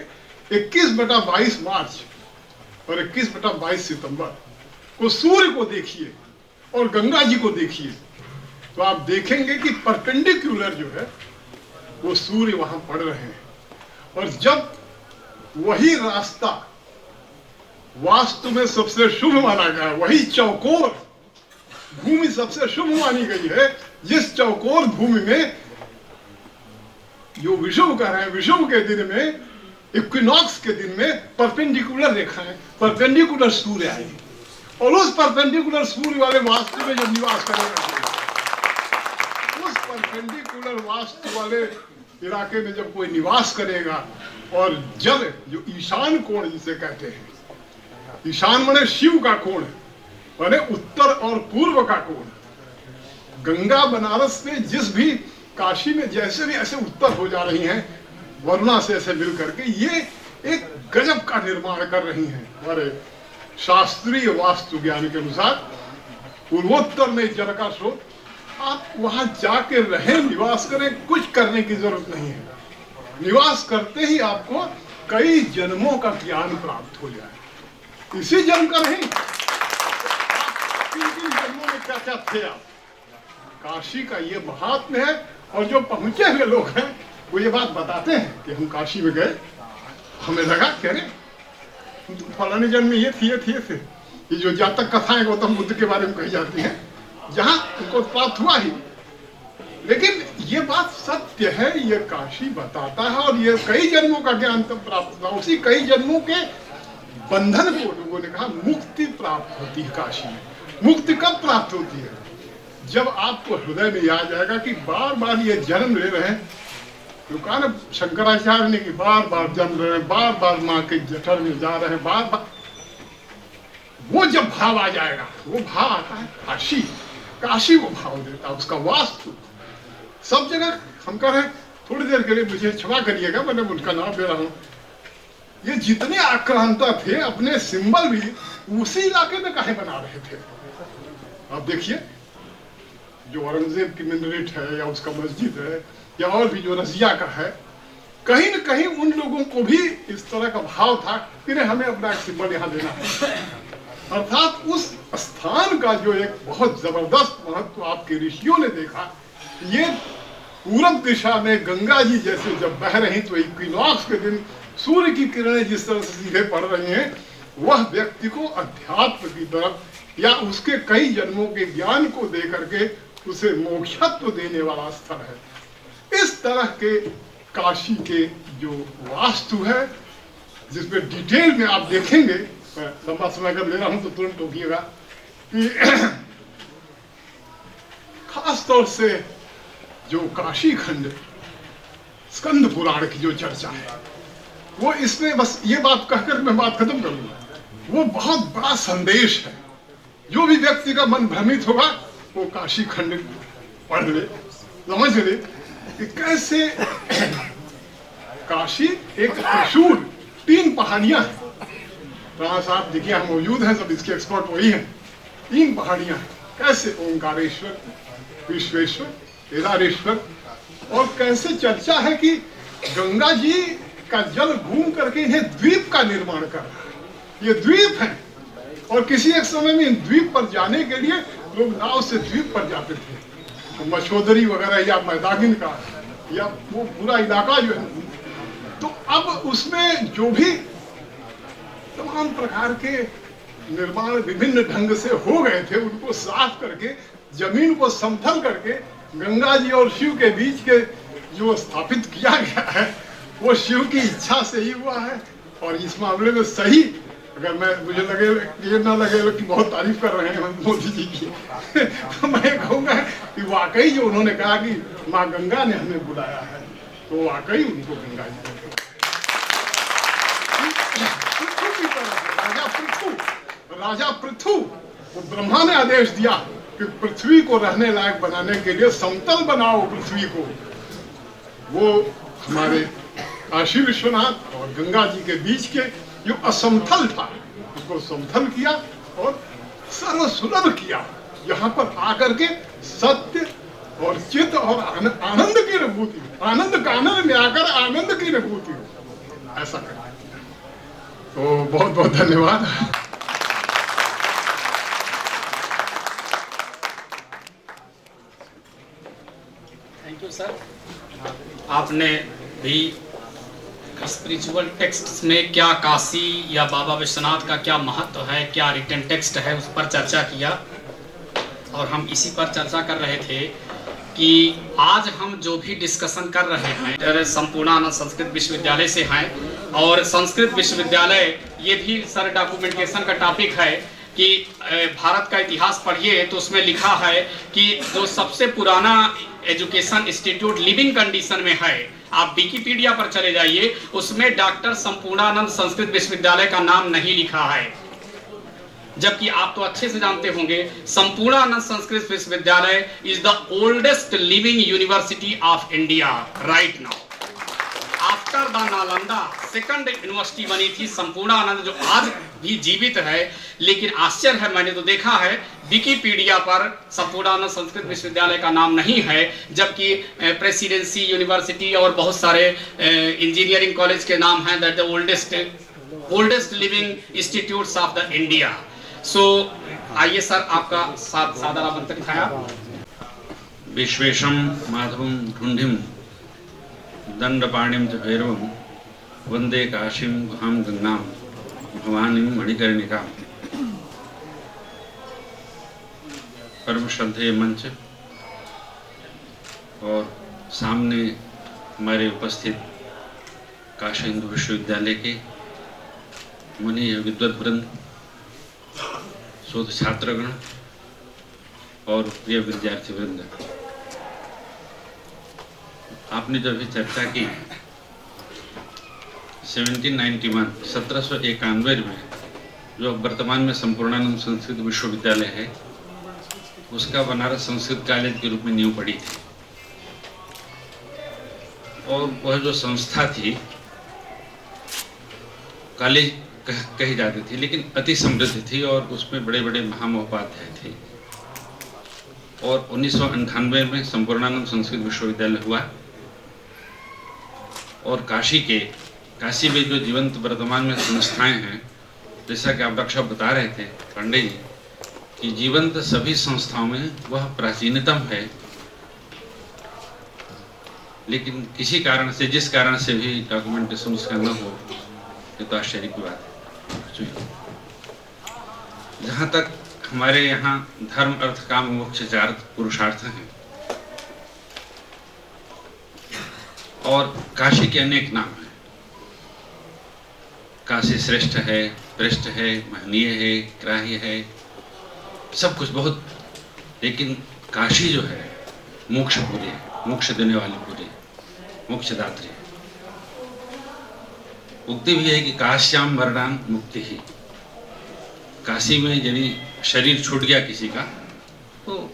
21/22 मार्च और 21/22 सितंबर को सूर्य को देखिए और गंगा जी को देखिए, तो आप देखेंगे कि परपेंडिकुलर जो है वो सूर्य वहां पड़ रहे हैं। और जब वही रास्ता वास्तु में सबसे शुभ माना गया, वही चौकोर भूमि सबसे शुभ मानी गई है, जिस चौकोर भूमि में जो विषुव कर रहे हैं, विषुव के दिन में, इक्विनॉक्स के दिन में परपेंडिकुलर रेखा है, परपेंडिकुलर सूर्य आएगी। और उस परपेंडिकुलर सूर्य वाले वास्तु में जब निवास करेगा, उस परपेंडिकुलर वास्तु वाले इलाके में जब कोई निवास करेगा, और जब जो ईशान कोण जिसे कहते हैं, ईशान माने शिव का कोण, माने उत्तर और पूर्व का कोण, गंगा बनारस में जिस भी काशी में जैसे भी ऐसे उत्तर हो जा रही हैं वरुणा से ऐसे मिल करके, ये एक गजब का निर्माण कर रही हैं। हमारे शास्त्रीय वास्तु ज्ञान के अनुसार पूर्वोत्तर में जल का स्रोत, आप वहां जाके रहें, निवास करें, कुछ करने की जरूरत नहीं है। निवास करते ही आपको कई जन्मों का ज्ञान प्राप्त हो जाए। इसी जन्म का नहीं, किन जन्मों में क्या क्या थे आप, काशी का ये महात्म्य है। और जो पहुंचे हुए लोग हैं वो ये बात बताते हैं कि हम काशी में गए, हमें लगा कह रहे तो फलाने जन्म में ये थे। ये जो जातक कथाएं गौतम बुद्ध के बारे में कही जाती हैं, जहां उनको प्राप्त हुआ ही, लेकिन ये बात सत्य है, ये काशी बताता है। और ये कई जन्मों का ज्ञान तब प्राप्त हुआ, उसी कई जन्मों के बंधन को लोगों ने कहा मुक्ति प्राप्त होती है काशी में। मुक्ति कब प्राप्त होती है? जब आपको हृदय में याद आएगा कि बार बार ये जन्म ले रहे हैं, कहा ना शंकराचार्य ने कि बार बार जन्म रहे हैं, बार बार माँ के जठर में जा रहे हैं, बार बार, वो जब भाव आ जाएगा, वो भाव आता है काशी। काशी वो भाव देता है, उसका वास्तु सब जगह। हम कह रहे हैं थोड़ी देर के लिए मुझे क्षमा करिएगा, मैंने उनका नाम ले रहा हूँ, ये जितने आक्रांता थे अपने सिंबल भी उसी इलाके में काहे बना रहे थे। आप देखिए जो औरंगजेब की मिनरेट है या उसका मस्जिद है या और भी जो रजिया का है, कहीं न कहीं उन लोगों को भी इस तरह का भाव था कि नहीं हमें अपना एक सिंबल यहाँ देना है। अर्थात उस स्थान का जो एक बहुत जबरदस्त महत्व आपके ऋषियों ने देखा, ये पूरब दिशा में गंगा जी जैसे जब बह रही तो इक्विनॉक्स के दिन सूर्य की किरणें जिस तरह से सीधे पड़ रही हैं, वह व्यक्ति को अध्यात्म की तरफ या उसके कई जन्मों के ज्ञान को दे करके उसे मोक्षत्व देने वाला स्थल है। इस तरह के काशी के जो वास्तु है, जिसमें डिटेल में आप देखेंगे, लंबा समय अगर ले रहा हूं तो तुरंत टोकिएगा, कि खास तौर से जो काशी खंड स्कंद पुराण की जो चर्चा है, वो इसमें बस ये बात कहकर मैं बात खत्म करूंगा, वो बहुत बड़ा संदेश है। जो भी व्यक्ति का मन भ्रमित होगा वो काशी खंड पढ़ ले, समझ ले कि कैसे काशी एक त्रिशूल, 3 पहाड़ियां हैं। राणा साहब देखिए हम मौजूद हैं, सब इसके एक्सपर्ट वही हैं। 3 पहाड़ियां हैं, कैसे ओंकारेश्वर, विश्वेश्वर, केदारेश्वर, और कैसे चर्चा है कि गंगा जी का जल घूम करके इन्हें द्वीप का निर्माण कर रहा है। ये द्वीप है, और किसी एक समय में इन द्वीप पर जाने के लिए लोग नाव से द्वीप पर जाते थे, तो मछोदरी वगैरह या मैदागिन का या वो पूरा इलाका जो है, तो अब उसमें जो भी तमाम प्रकार के निर्माण विभिन्न ढंग से हो गए थे, उनको साफ करके जमीन को समतल करके गंगा जी और शिव के बीच के जो स्थापित किया गया है, वो शिव की इच्छा से ही हुआ है। और इस मामले में सही, अगर मुझे लगे ये ना लगे कि बहुत तारीफ कर रहे हैं मोदी जी की, तो मैं कहूँगा कि वाकई जो उन्होंने कहा कि माँ गंगा ने हमें बुलाया है, तो वाकई उनको गंगा जी राजा पृथु, वो ब्रह्मा ने आदेश दिया कि पृथ्वी को रहने लायक बनाने के लिए समतल बनाओ पृथ्वी को। वो हमारे काशी विश्वनाथ और गंगा जी के बीच के जो असमतल था, उसको समतल किया और सर्व सुलभ किया। यहाँ पर आकर के सत्य और चित्त और आनंद की अनुभूति, आनंद कानन में आकर आनंद की अनुभूति हो, ऐसा करें। तो बहुत बहुत धन्यवाद। Thank you sir. आपने भी स्पिरिचुअल टेक्स्ट में क्या काशी या बाबा विश्वनाथ का क्या महत्व है, क्या रिटन टेक्स्ट है, उस पर चर्चा किया। और हम इसी पर चर्चा कर रहे थे कि आज हम जो भी डिस्कशन कर रहे हैं, संपूर्णानंद संस्कृत विश्वविद्यालय से हैं, और संस्कृत विश्वविद्यालय ये भी सर डॉक्यूमेंटेशन का टॉपिक है कि भारत का इतिहास पढ़िए तो उसमें लिखा है कि जो सबसे पुराना एजुकेशन इंस्टीट्यूट लिविंग कंडीशन में है, आप विकिपीडिया पर चले जाइए, उसमें डॉक्टर संपूर्णानंद संस्कृत विश्वविद्यालय का नाम नहीं लिखा है। जबकि आप तो अच्छे से जानते होंगे संपूर्णानंद संस्कृत विश्वविद्यालय is the oldest living university of India right now. After the Nalanda second university बनी थी संपूर्णानंद, जो आज भी जीवित है। लेकिन आश्चर्य है, मैंने तो देखा है विकिपीडिया पर संपूर्णानंद संस्कृत विश्वविद्यालय का नाम नहीं है, जबकि प्रेसिडेंसी यूनिवर्सिटी और बहुत सारे इंजीनियरिंग कॉलेज के नाम हैं that the oldest living institutes of the India. So आइए सर, आपका सादर आमंत्रित है। विश्वेशम माधवम ढूंढिम दंडपाणिम च भैरवम वंदे काशीम गुहाम गंगाम भवानीम मणिकर्णिका। परम श्रद्धेय मंच और सामने हमारे उपस्थित काशी हिंदू विश्वविद्यालय के मुनि विद्वत वृंद, शोध छात्रगण और प्रिय विद्यार्थी वृंद, आपने जो अभी चर्चा की 1791 में जो वर्तमान में संपूर्णानंद संस्कृत विश्वविद्यालय है, उसका बनारस संस्कृत कॉलेज के रूप में नींव पड़ी थी। और वह जो संस्था थी, कॉलेज कही जाती थी, लेकिन अति समृद्ध थी और उसमें बड़े बड़े महामहोपाध्याय थे। और 1998 में संपूर्णानंद संस्कृत विश्वविद्यालय हुआ और काशी में जो जीवंत वर्तमान में संस्थाएं हैं, जैसा कि आप रक्षा बता रहे थे पांडे जी, कि जीवंत सभी संस्थाओं में वह प्राचीनतम है। लेकिन किसी कारण से, जिस कारण से भी डॉक्यूमेंटेशन उसका न हो, ये तो आश्चर्य की बात है। जहाँ तक हमारे यहाँ धर्म अर्थ काम मोक्ष चार पुरुषार्थ हैं और काशी के अनेक नाम हैं। काशी श्रेष्ठ है, श्रेष्ठ है, महनीय है, ग्राह्य है, सब कुछ बहुत। लेकिन काशी जो है मोक्षपुरी है, मोक्ष देने वाली पुरी, मोक्षदात्री है। उक्ति भी है कि काश्याम मरणान मुक्ति ही। काशी में यदि शरीर छूट गया किसी का तो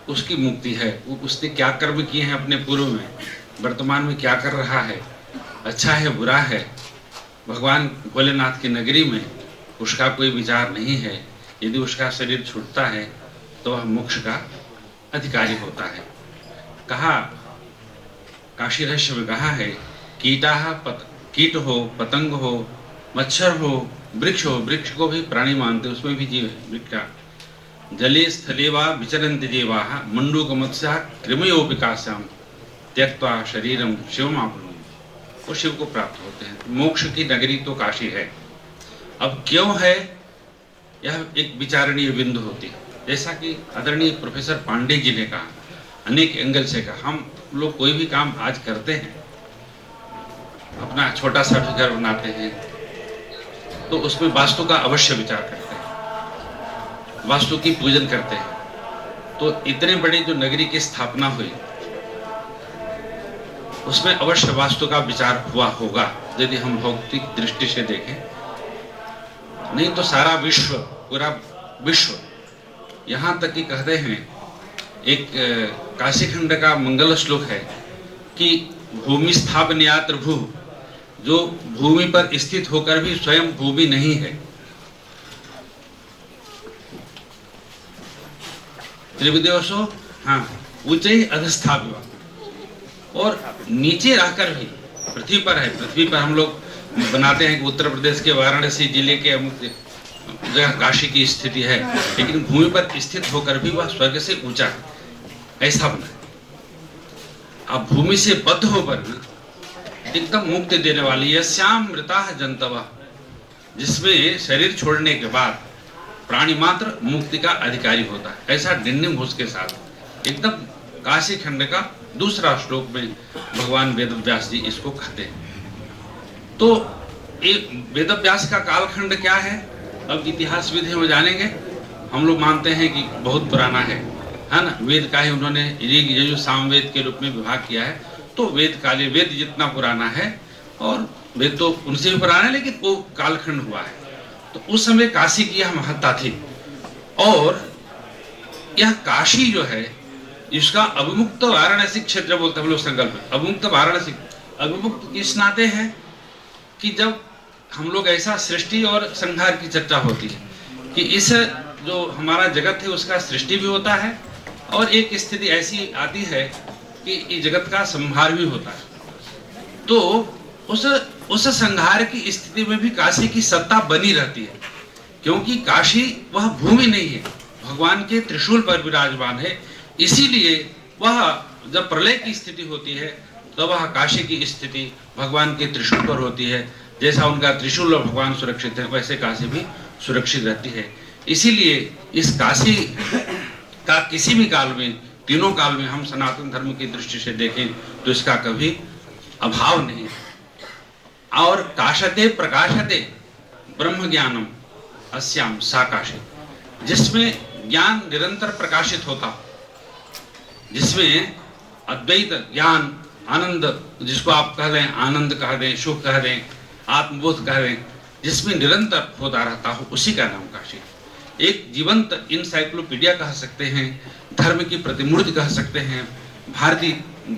उसकी मुक्ति है। उसने क्या कर्म किए हैं अपने पूर्व में, वर्तमान में क्या कर रहा है, अच्छा है बुरा है, भगवान भोलेनाथ की नगरी में उसका कोई विचार नहीं है, यदि उसका शरीर छूटता है तो वह मोक्ष का अधिकारी होता है। कहा काशी रहस्य में कहा है, कीट हो, पतंग हो, मच्छर हो, वृक्ष हो, वृक्ष को भी प्राणी मानते, उसमें भी जीव है। वृक्ष जले स्थले वा विचरन्ति देवाः मंडूकमत्स्या कृमयोपि काश्याम त्यक्त्वा शरीरम शिवमाप्नुहि। वो शिव को प्राप्त होते हैं। मोक्ष की नगरी तो काशी है। अब क्यों है, यह एक विचारणीय बिंदु होती है। जैसा कि आदरणीय प्रोफेसर पांडे जी ने कहा, अनेक एंगल से कहा, हम लोग कोई भी काम आज करते हैं, अपना छोटा सा घर बनाते हैं तो उसमें वास्तु का अवश्य विचार करते हैं, वास्तु की पूजन करते हैं। तो इतने बड़ी जो नगरी की स्थापना हुई उसमें अवश्य वास्तु का विचार हुआ होगा, यदि हम भौतिक दृष्टि से देखें। नहीं तो सारा विश्व, पूरा विश्व, यहाँ तक कि कहते हैं, एक काशीखंड का मंगल श्लोक है कि भूमि स्थापन्यात्र भू, जो भूमि पर स्थित होकर भी स्वयं भूमि नहीं है। त्रिविदेशो, हाँ, ऊंचे अधस्थापित, और नीचे रहकर भी पृथ्वी पर है। पृथ्वी पर हम लोग बनाते हैं कि उत्तर प्रदेश के वाराणसी जिले के अमुक जगह काशी की स्थिति है, लेकिन भूमि पर स्थित होकर भी वह स्वर्ग से ऊंचा है, ऐसा बना है। अब भूमि से बद्ध होकर एकदम मुक्ति देने वाली है। श्याम मृता जंतवा, जिसमें शरीर छोड़ने के बाद प्राणी मात्र मुक्ति का अधिकारी होता है। ऐसा डिंडिम घोष के साथ एकदम काशी खंड का दूसरा श्लोक में भगवान वेदव्यास जी इसको कहते हैं। तो एक वेदव्यास का कालखंड क्या है, अब इतिहास विधि में जानेंगे। हम लोग मानते हैं कि बहुत पुराना है ना। वेद का ही उन्होंने ऋग यजुर सामवेद के रूप में विभाग किया है। तो वेद काली, वेद जितना पुराना है और वेद तो उनसे भी पुराना है, लेकिन वो कालखंड हुआ है। तो उस समय काशी की यह महत्ता थी। और यह काशी जो है, इसका अविमुक्त वाराणसी क्षेत्र बोलते हम लोग संकल्प। अविमुक्त वाराणसी, अविमुक्त इस नाते है कि जब हम लोग ऐसा सृष्टि और संहार की चर्चा होती है कि इस जो हमारा जगत है उसका सृष्टि भी होता है और एक स्थिति ऐसी आती है कि इस जगत का संहार भी होता है, तो उस संहार की स्थिति में भी काशी की सत्ता बनी रहती है, क्योंकि काशी वह भूमि नहीं है, भगवान के त्रिशूल पर विराजमान है। इसीलिए वह जब प्रलय की स्थिति होती है तो वह काशी की स्थिति भगवान के त्रिशूल पर होती है। जैसा उनका त्रिशूल और भगवान सुरक्षित है, वैसे काशी भी सुरक्षित रहती है। इसीलिए इस काशी का किसी भी काल में, तीनों काल में हम सनातन धर्म की दृष्टि से देखें तो इसका कभी अभाव नहीं है। और काशते प्रकाशते ब्रह्म ज्ञानम अस्याम सा काशी, जिसमें ज्ञान निरंतर प्रकाशित होता, जिसमें अद्वैत ज्ञान, आनंद, जिसको आप कह दें आनंद कह दें, सुख कह दें, आत्मबोध कह दें, जिसमें निरंतर होता रहता हो, उसी का नाम काशी। एक जीवंत इंसाइक्लोपीडिया कह सकते हैं, धर्म की प्रतिमूर्ति कह सकते हैं। भारती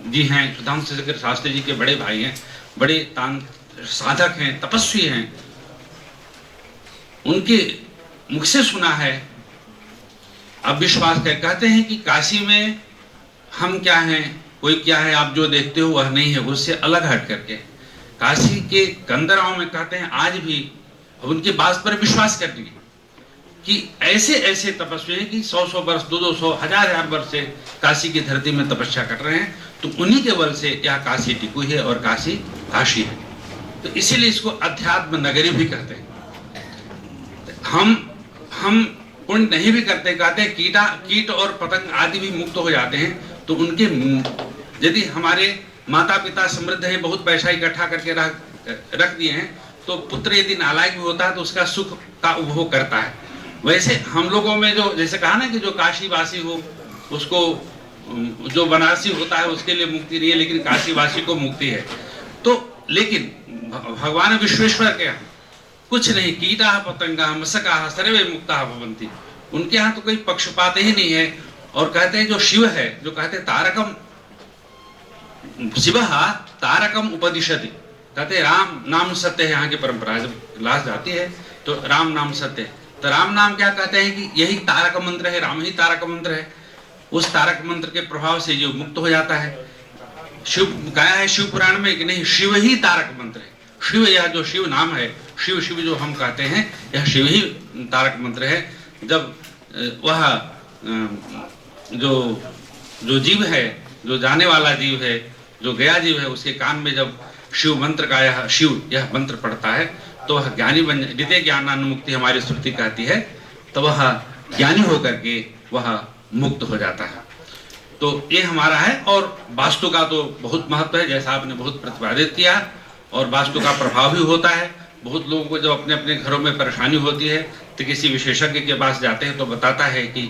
जी हैं, सुधांशु शेखर शास्त्री जी के बड़े भाई हैं, बड़े साधक हैं, तपस्वी हैं। उनके मुख से सुना है, अब विश्वास कर कहते हैं कि काशी में हम क्या हैं, कोई क्या है, आप जो देखते हो वह नहीं है, उससे अलग हट करके काशी के कंदराओं में कहते हैं आज भी उनकी बात पर विश्वास करने कि ऐसे ऐसे तपस्वी हैं कि 100-100 वर्ष, 200-200, 1000 वर्ष से काशी की धरती में तपस्या कर रहे हैं, तो उन्हीं के बल से यह काशी टिकी है और काशी काशी है। तो इसीलिए इसको अध्यात्म नगरी भी कहते हैं। हम पुण्य नहीं भी करते, कहते हैं कीट और पतंग आदि भी मुक्त हो जाते हैं, तो उनके यदि हमारे माता पिता समृद्ध है, बहुत पैसा इकट्ठा करके रख दिए हैं, तो पुत्र यदि नालायक भी होता है तो उसका सुख का उपभोग करता है। वैसे हम लोगों में जो, जैसे कहा ना कि जो काशीवासी हो उसको, जो बनारसी होता है उसके लिए मुक्ति नहीं है, लेकिन काशीवासी को मुक्ति है। तो लेकिन भगवान विश्वेश्वर के यहाँ कुछ नहीं, कीटा पतंगा मसका सर्वे मुक्ता भवन्ति, उनके यहाँ तो कोई पक्षपात ही नहीं है। और कहते हैं जो शिव है, जो कहते हैं तारकम शिव तारकम उपदिशति, कहते हैं राम नाम सत्य है। यहाँ की परंपरा जब क्लास जाती है तो राम नाम सत्य है, तो राम नाम क्या कहते हैं कि यही तारक मंत्र है, राम ही तारक मंत्र है। उस तारक मंत्र के प्रभाव से जो मुक्त हो जाता है। शिव गाया है शिव पुराण में कि नहीं, शिव ही तारक मंत्र है। शिव, यह जो शिव नाम है, शिव शिव जो हम कहते हैं, यह शिव ही तारक मंत्र है। जब वह जो जीव है, जो जाने वाला जीव है, जो गया जीव है, उसके कान में जब शिव मंत्र का यह मंत्र पढ़ता है तो वह ज्ञानी बन, द्वितीय ज्ञानानुमुक्ति हमारी श्रुति कहती है, तो वह ज्ञानी होकर के वह मुक्त हो जाता है। तो ये हमारा है। और वास्तु का तो बहुत महत्व है, जैसा आपने बहुत प्रतिपादित किया, और वास्तु का प्रभाव भी होता है। बहुत लोगों को जब अपने अपने घरों में परेशानी होती है तो किसी विशेषज्ञ के पास जाते हैं तो बताता है कि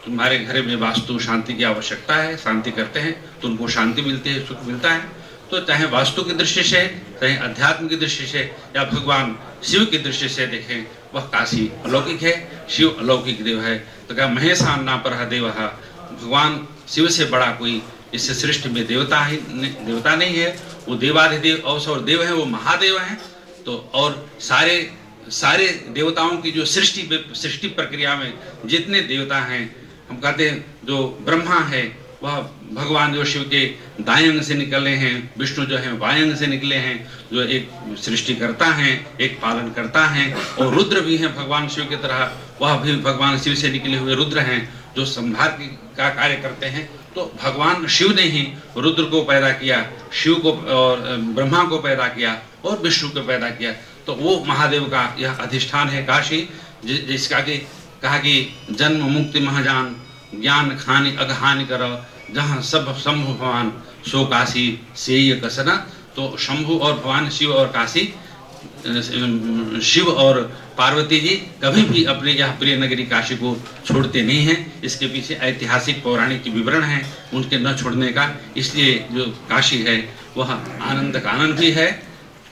तुम्हारे घर में वास्तु शांति की आवश्यकता है, शांति करते हैं तो उनको शांति मिलती है, सुख मिलता है। तो चाहे वास्तु की दृष्टि से, चाहे अध्यात्म की दृष्टि से, या भगवान शिव की दृष्टि से देखें, वह काशी अलौकिक है, शिव अलौकिक देव है। तो क्या महेशान ना पर देव, भगवान शिव से बड़ा कोई इस सृष्टि में देवता नहीं है। वो देवाधिदेव अवसर देव है, वो महादेव हैं। तो और सारे देवताओं की जो सृष्टि प्रक्रिया में जितने देवता हैं, हम कहते हैं जो ब्रह्मा है वह भगवान जो शिव के दाएं अंग से निकले हैं, विष्णु जो है बाएं अंग से निकले हैं, जो एक सृष्टि करता है, एक पालन करता है। और रुद्र भी हैं भगवान शिव की तरह, वह भी भगवान शिव से निकले हुए रुद्र हैं जो संहार का कार्य करते हैं। तो भगवान शिव ने ही रुद्र को पैदा किया, शिव को और ब्रह्मा को पैदा किया और विष्णु को पैदा किया। तो वो महादेव का यह अधिष्ठान है काशी, जिसका कि कहा कि जन्म मुक्ति महाजान, ज्ञान खानि अगहानि कर, जहाँ सब शंभु भगवान सो काशी से कसना। तो शंभु और भगवान शिव और काशी, शिव और पार्वती जी कभी भी अपने यह प्रिय नगरी काशी को छोड़ते नहीं हैं। इसके पीछे ऐतिहासिक पौराणिक विवरण है उनके न छोड़ने का। इसलिए जो काशी है वह आनंद का आनंद भी है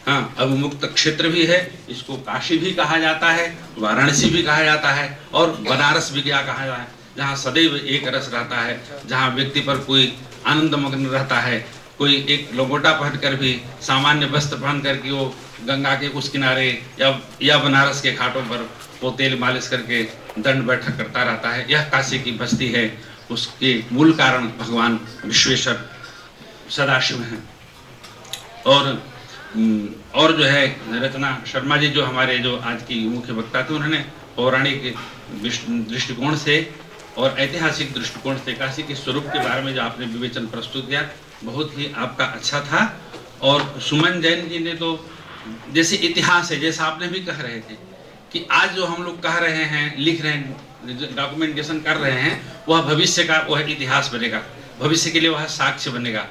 हाँ, अवमुक्त क्षेत्र भी है, इसको काशी भी कहा जाता है, वाराणसी भी कहा जाता है और बनारस भी क्या कहा जाता है, जहाँ सदैव एक रस रहता है, जहाँ व्यक्ति पर कोई आनंद मग्न रहता है, कोई एक लंगोटा पहन कर भी, सामान्य वस्त्र पहन कर के वो गंगा के उस किनारे या बनारस के घाटों पर वो तेल मालिश करके दंड बैठक करता रहता है। यह काशी की बस्ती है, उसके मूल कारण भगवान विश्वेश्वर सदाशिव हैं। और जो है रचना शर्मा जी, जो हमारे जो आज की मुख्य वक्ता थे, उन्होंने पौराणिक दृष्टिकोण से और ऐतिहासिक दृष्टिकोण से काशी के स्वरूप के बारे में जो आपने विवेचन प्रस्तुत किया, बहुत ही आपका अच्छा था। और सुमन जैन जी ने तो जैसे इतिहास है, जैसा आपने भी कह रहे थे कि आज जो हम लोग कह रहे हैं, लिख रहे हैं, डॉक्यूमेंटेशन कर रहे हैं, वह भविष्य का वह इतिहास बनेगा, भविष्य के लिए वह साक्ष्य बनेगा।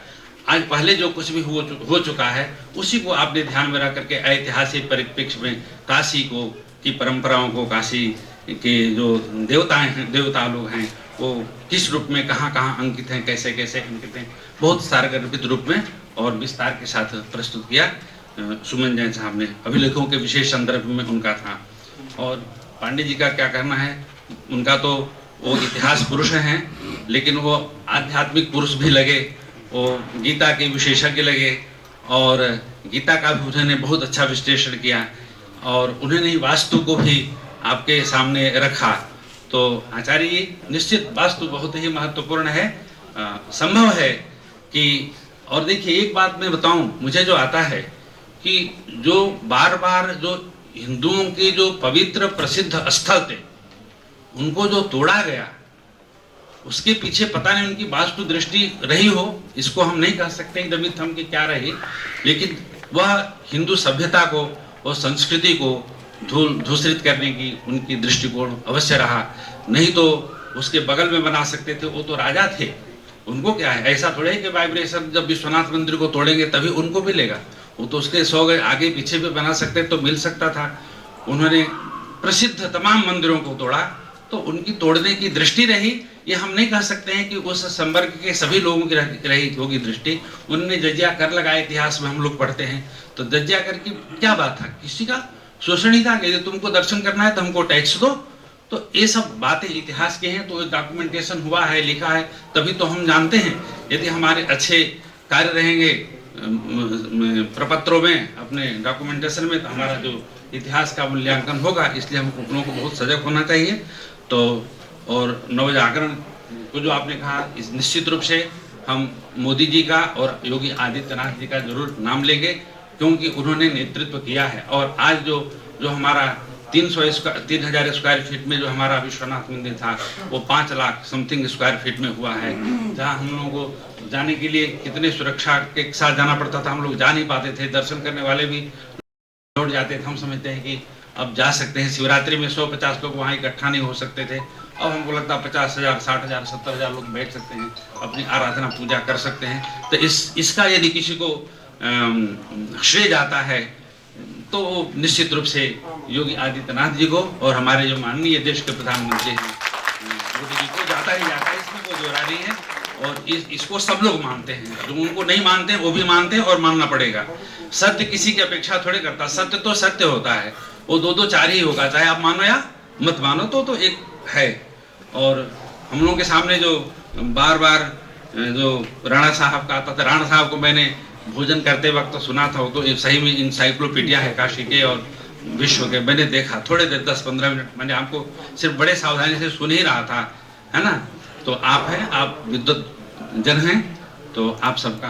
आज पहले जो कुछ भी हो चुका है उसी को आपने ध्यान में रख करके ऐतिहासिक परिप्रेक्ष्य में काशी को की परंपराओं को, काशी के जो देवता लोग हैं वो किस रूप में कहाँ अंकित हैं, कैसे अंकित हैं, बहुत सारगर्भित रूप में और विस्तार के साथ प्रस्तुत किया सुमन जैन साहब ने। अभिलेखों के विशेष संदर्भ में उनका था। और पांडे जी का क्या कहना है, उनका तो वो इतिहास पुरुष हैं, लेकिन वो आध्यात्मिक पुरुष भी लगे, वो गीता के विशेषज्ञ लगे और गीता का भी उन्होंने बहुत अच्छा विश्लेषण किया और उन्होंने वास्तु को भी आपके सामने रखा। तो आचार्य जी, निश्चित वास्तु बहुत ही महत्वपूर्ण है। संभव है कि, और देखिए एक बात मैं बताऊं, मुझे जो आता है कि जो बार बार जो हिंदुओं के जो पवित्र प्रसिद्ध स्थल थे उनको जो तोड़ा गया, उसके पीछे पता नहीं उनकी वास्तु दृष्टि रही हो, इसको हम नहीं कह सकते एकदम थम के क्या रही, लेकिन वह हिंदू सभ्यता को और संस्कृति को धूसरित करने की उनकी दृष्टिकोण अवश्य रहा। नहीं तो उसके बगल में बना सकते थे, वो तो राजा थे, उनको क्या है, ऐसा थोड़े कि वाइब्रेशन जब विश्वनाथ मंदिर को तोड़ेंगे तभी उनको मिलेगा, वो तो उसके 100 गज आगे पीछे भी बना सकते तो मिल सकता था। उन्होंने प्रसिद्ध तमाम मंदिरों को तोड़ा, तो उनकी तोड़ने की दृष्टि रही, ये हम नहीं कह सकते हैं कि उस संवर्ग के सभी लोगों की रही होगी दृष्टि। उन्होंने जजिया कर लगाया, इतिहास में हम लोग पढ़ते हैं, तो जजिया कर की क्या बात था, किसी का शोषण ही था कि तुमको दर्शन करना है तो हमको टैक्स दो। तो ये सब बातें इतिहास के हैं, तो डॉक्यूमेंटेशन हुआ है, लिखा है, तभी तो हम जानते हैं। यदि हमारे अच्छे कार्य रहेंगे प्रपत्रों में, अपने डॉक्यूमेंटेशन में, तो हमारा जो इतिहास का मूल्यांकन होगा। इसलिए हम लोगों को बहुत सजग होना चाहिए। तो और नवजागरण को जो आपने कहा, इस निश्चित रूप से हम मोदी जी का और योगी आदित्यनाथ जी का जरूर नाम लेंगे, क्योंकि उन्होंने नेतृत्व किया है। और आज जो हमारा 3,000 स्क्वायर फीट में जो हमारा विश्वनाथ मंदिर था, वो 5 लाख समथिंग स्क्वायर फीट में हुआ है, जहाँ हम लोगों को जाने के लिए कितने सुरक्षा के साथ जाना पड़ता था, हम लोग जा नहीं पाते थे, दर्शन करने वाले भी लौट जाते थे। हम समझते हैं कि अब जा सकते हैं, शिवरात्रि में 150 लोग वहाँ इकट्ठा नहीं हो सकते थे, अब हमको लगता है 50,000, 60,000, 70,000 लोग बैठ सकते हैं, अपनी आराधना पूजा कर सकते हैं। तो इसका यदि किसी को श्रेय जाता है तो निश्चित रूप से योगी आदित्यनाथ जी को और हमारे जो माननीय देश के प्रधानमंत्री हैं मोदी जी को जाता ही जाता है, इसमें कोई दोहरा नहीं है। और इसको सब लोग मानते हैं, जो उनको नहीं मानते वो भी मानते हैं और मानना पड़ेगा। सत्य किसी की अपेक्षा थोड़े करता, सत्य तो सत्य होता है, वो 2-2 4 ही होगा, चाहे आप मानो या मत मानो, तो एक है। और हम लोगों के सामने जो बार बार जो राणा साहब का आता था, राणा साहब को मैंने भोजन करते वक्त सुना था, वो तो सही में इंसाइक्लोपीडिया है काशी के और विश्व के। मैंने देखा थोड़े देर 10-15 मिनट, मैंने आपको सिर्फ बड़े सावधानी से सुन ही रहा था, है ना। तो आप हैं, आप विद्वत जन हैं, तो आप सबका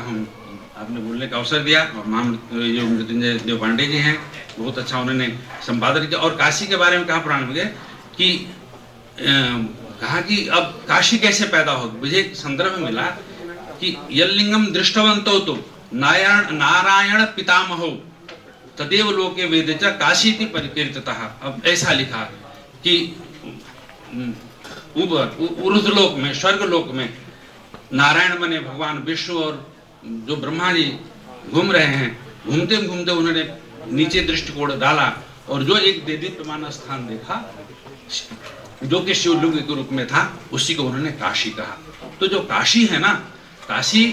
आपने बोलने का अवसर दिया। और जो मृत्युंजय देव पांडे जी हैं, बहुत अच्छा उन्होंने संपादन किया। और काशी के बारे में कहा पुराण में कि कहा कि अब काशी कैसे पैदा हो। मुझे एक संदर्भ मिला कि यल्लिंगम दृष्टवंतो तो नारायण पितामहो तदेव लोके वेदे काशीति परिकीर्तितः। अब ऐसा लिखा कि ऊर्ध्वलोक में, स्वर्ग लोक में नारायण बने भगवान विष्णु और जो ब्रह्मा जी घूम रहे हैं, घूमते घूमते उन्होंने नीचे दृष्टिकोण डाला और जो एक देदीप्यमान स्थान देखा जो कि शिवलिंग के रूप में था, उसी को उन्होंने काशी कहा। तो जो काशी है ना, काशी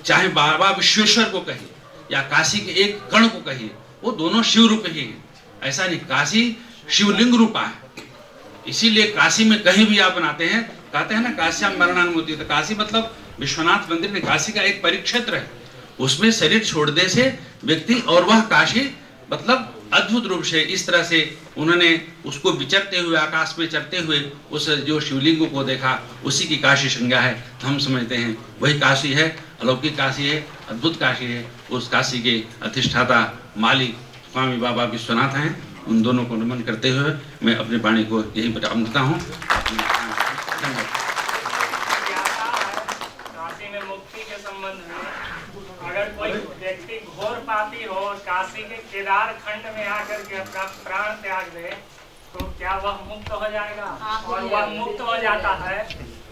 चाहे बाबा विश्वेश्वर को कहे, या काशी के एक कण को कहिए, वो दोनों शिव रूप ही है। ऐसा नहीं, काशी शिवलिंग रूपा है। इसीलिए काशी में कहीं भी आप बनाते हैं, कहते हैं ना काश्याम मरणानुमति, तो काशी मतलब विश्वनाथ मंदिर में काशी का एक परिक्षेत्र है, उसमें शरीर छोड़ने से व्यक्ति, और वह काशी मतलब अद्भुत रूप से इस तरह से उन्होंने उसको विचरते हुए, आकाश में चढ़ते हुए उस जो शिवलिंग को देखा, उसी की काशी संज्ञा है। तो हम समझते हैं वही काशी है, अलौकिक काशी है, अद्भुत काशी है। उस काशी के अधिष्ठाता मालिक स्वामी बाबा विश्वनाथ हैं। उन दोनों को नमन करते हुए मैं अपनी वाणी को यही विराम देता हूँ। काशी में मुक्ति के संबंध में अगर कोई व्यक्ति घोर पापी हो, काशी के केदार खंड में आकर के अपना प्राण त्याग दे, तो क्या वह मुक्त हो जाएगा? और वह मुक्त हो जाता है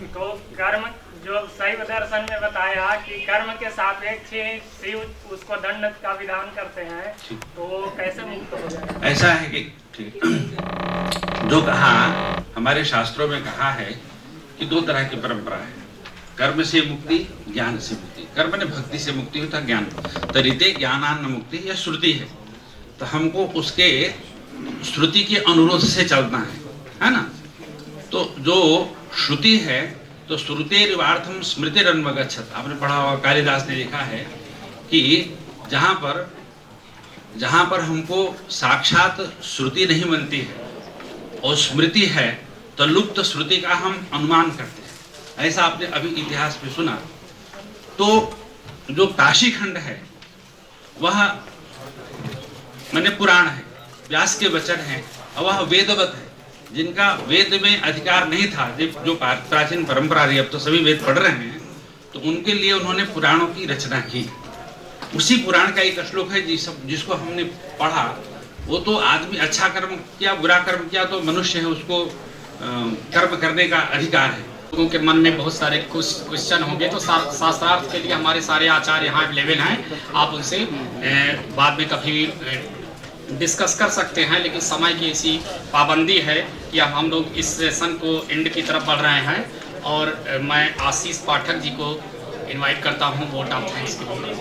तो कर्म, जो शैव दर्शन में बताया कि कर्म के सापेक्ष ही शिव उसको दंड का विधान करते हैं, तो वो कैसे मुक्त हो जाएगा? ऐसा है कि ठीक, जो कहा हमारे शास्त्रों में कहा है कि दो तरह की परंपरा है, कर्म से मुक्ति, ज्ञान से मुक्ति। कर्म ने भक्ति से मुक्ति होता, ज्ञान तरीते ज्ञानान्न मुक्ति, यह श्रुति है। तो हमको उसके श्रुति के अनुरोध से चलना है ना। तो जो श्रुति है, तो श्रुतेर्वार्थम स्मृतिरन्वगच्छत्, आपने पढ़ा होगा, कालिदास ने लिखा है कि जहाँ पर हमको साक्षात श्रुति नहीं बनती है और स्मृति है, तो लुप्त श्रुति का हम अनुमान करते हैं। ऐसा आपने अभी इतिहास में सुना। तो जो काशी खंड है वह माने पुराण है, व्यास के वचन है, और वह वेदवत है। जिनका वेद में अधिकार नहीं था, जो प्राचीन परंपरा रही, अब तो सभी वेद पढ़ रहे हैं, तो उनके लिए उन्होंने पुराणों की रचना की। उसी पुराण का एक श्लोक है जिसको हमने पढ़ा। वो तो आदमी अच्छा कर्म किया, बुरा कर्म किया तो मनुष्य है, उसको कर्म करने का अधिकार है। लोगों के मन में बहुत सारे क्वेश्चन होंगे, तो शास्त्रार्थ के लिए हमारे सारे आचार्य यहाँ अवेलेबल हैं, आप उनसे बाद में कभी डिस्कस कर सकते हैं। लेकिन समय की ऐसी पाबंदी है कि अब हम लोग इस सेशन को एंड की तरफ बढ़ रहे हैं, और मैं आशीष पाठक जी को इनवाइट करता हूँ वोट ऑफ थैंक्स के लिए।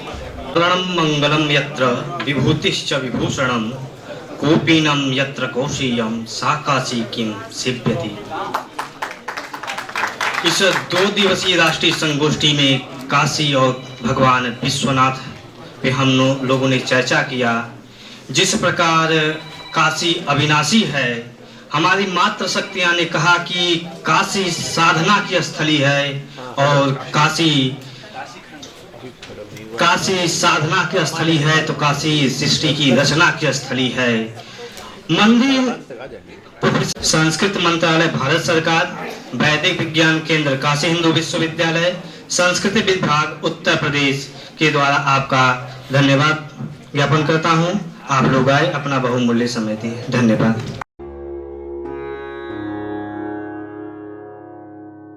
मंगलम यत्र विभूतिश्च विभूषणम कोपीनम यत्र कौशीयम सा काशी किम सिद्ध्यति। इस 2 दिवसीय राष्ट्रीय संगोष्ठी में काशी और भगवान विश्वनाथ पे हम लोगों ने चर्चा किया। जिस प्रकार काशी अविनाशी है, हमारी मातृ शक्तियां ने कहा कि काशी साधना की स्थली है, और काशी साधना की स्थली है, तो काशी सृष्टि की रचना की स्थली है। मंदिर संस्कृत मंत्रालय भारत सरकार, वैदिक विज्ञान केंद्र काशी हिंदू विश्वविद्यालय, संस्कृति विभाग उत्तर प्रदेश के द्वारा आपका धन्यवाद ज्ञापन करता हूं। आप लोग आए, अपना बहुमूल्य समय दिए, धन्यवाद।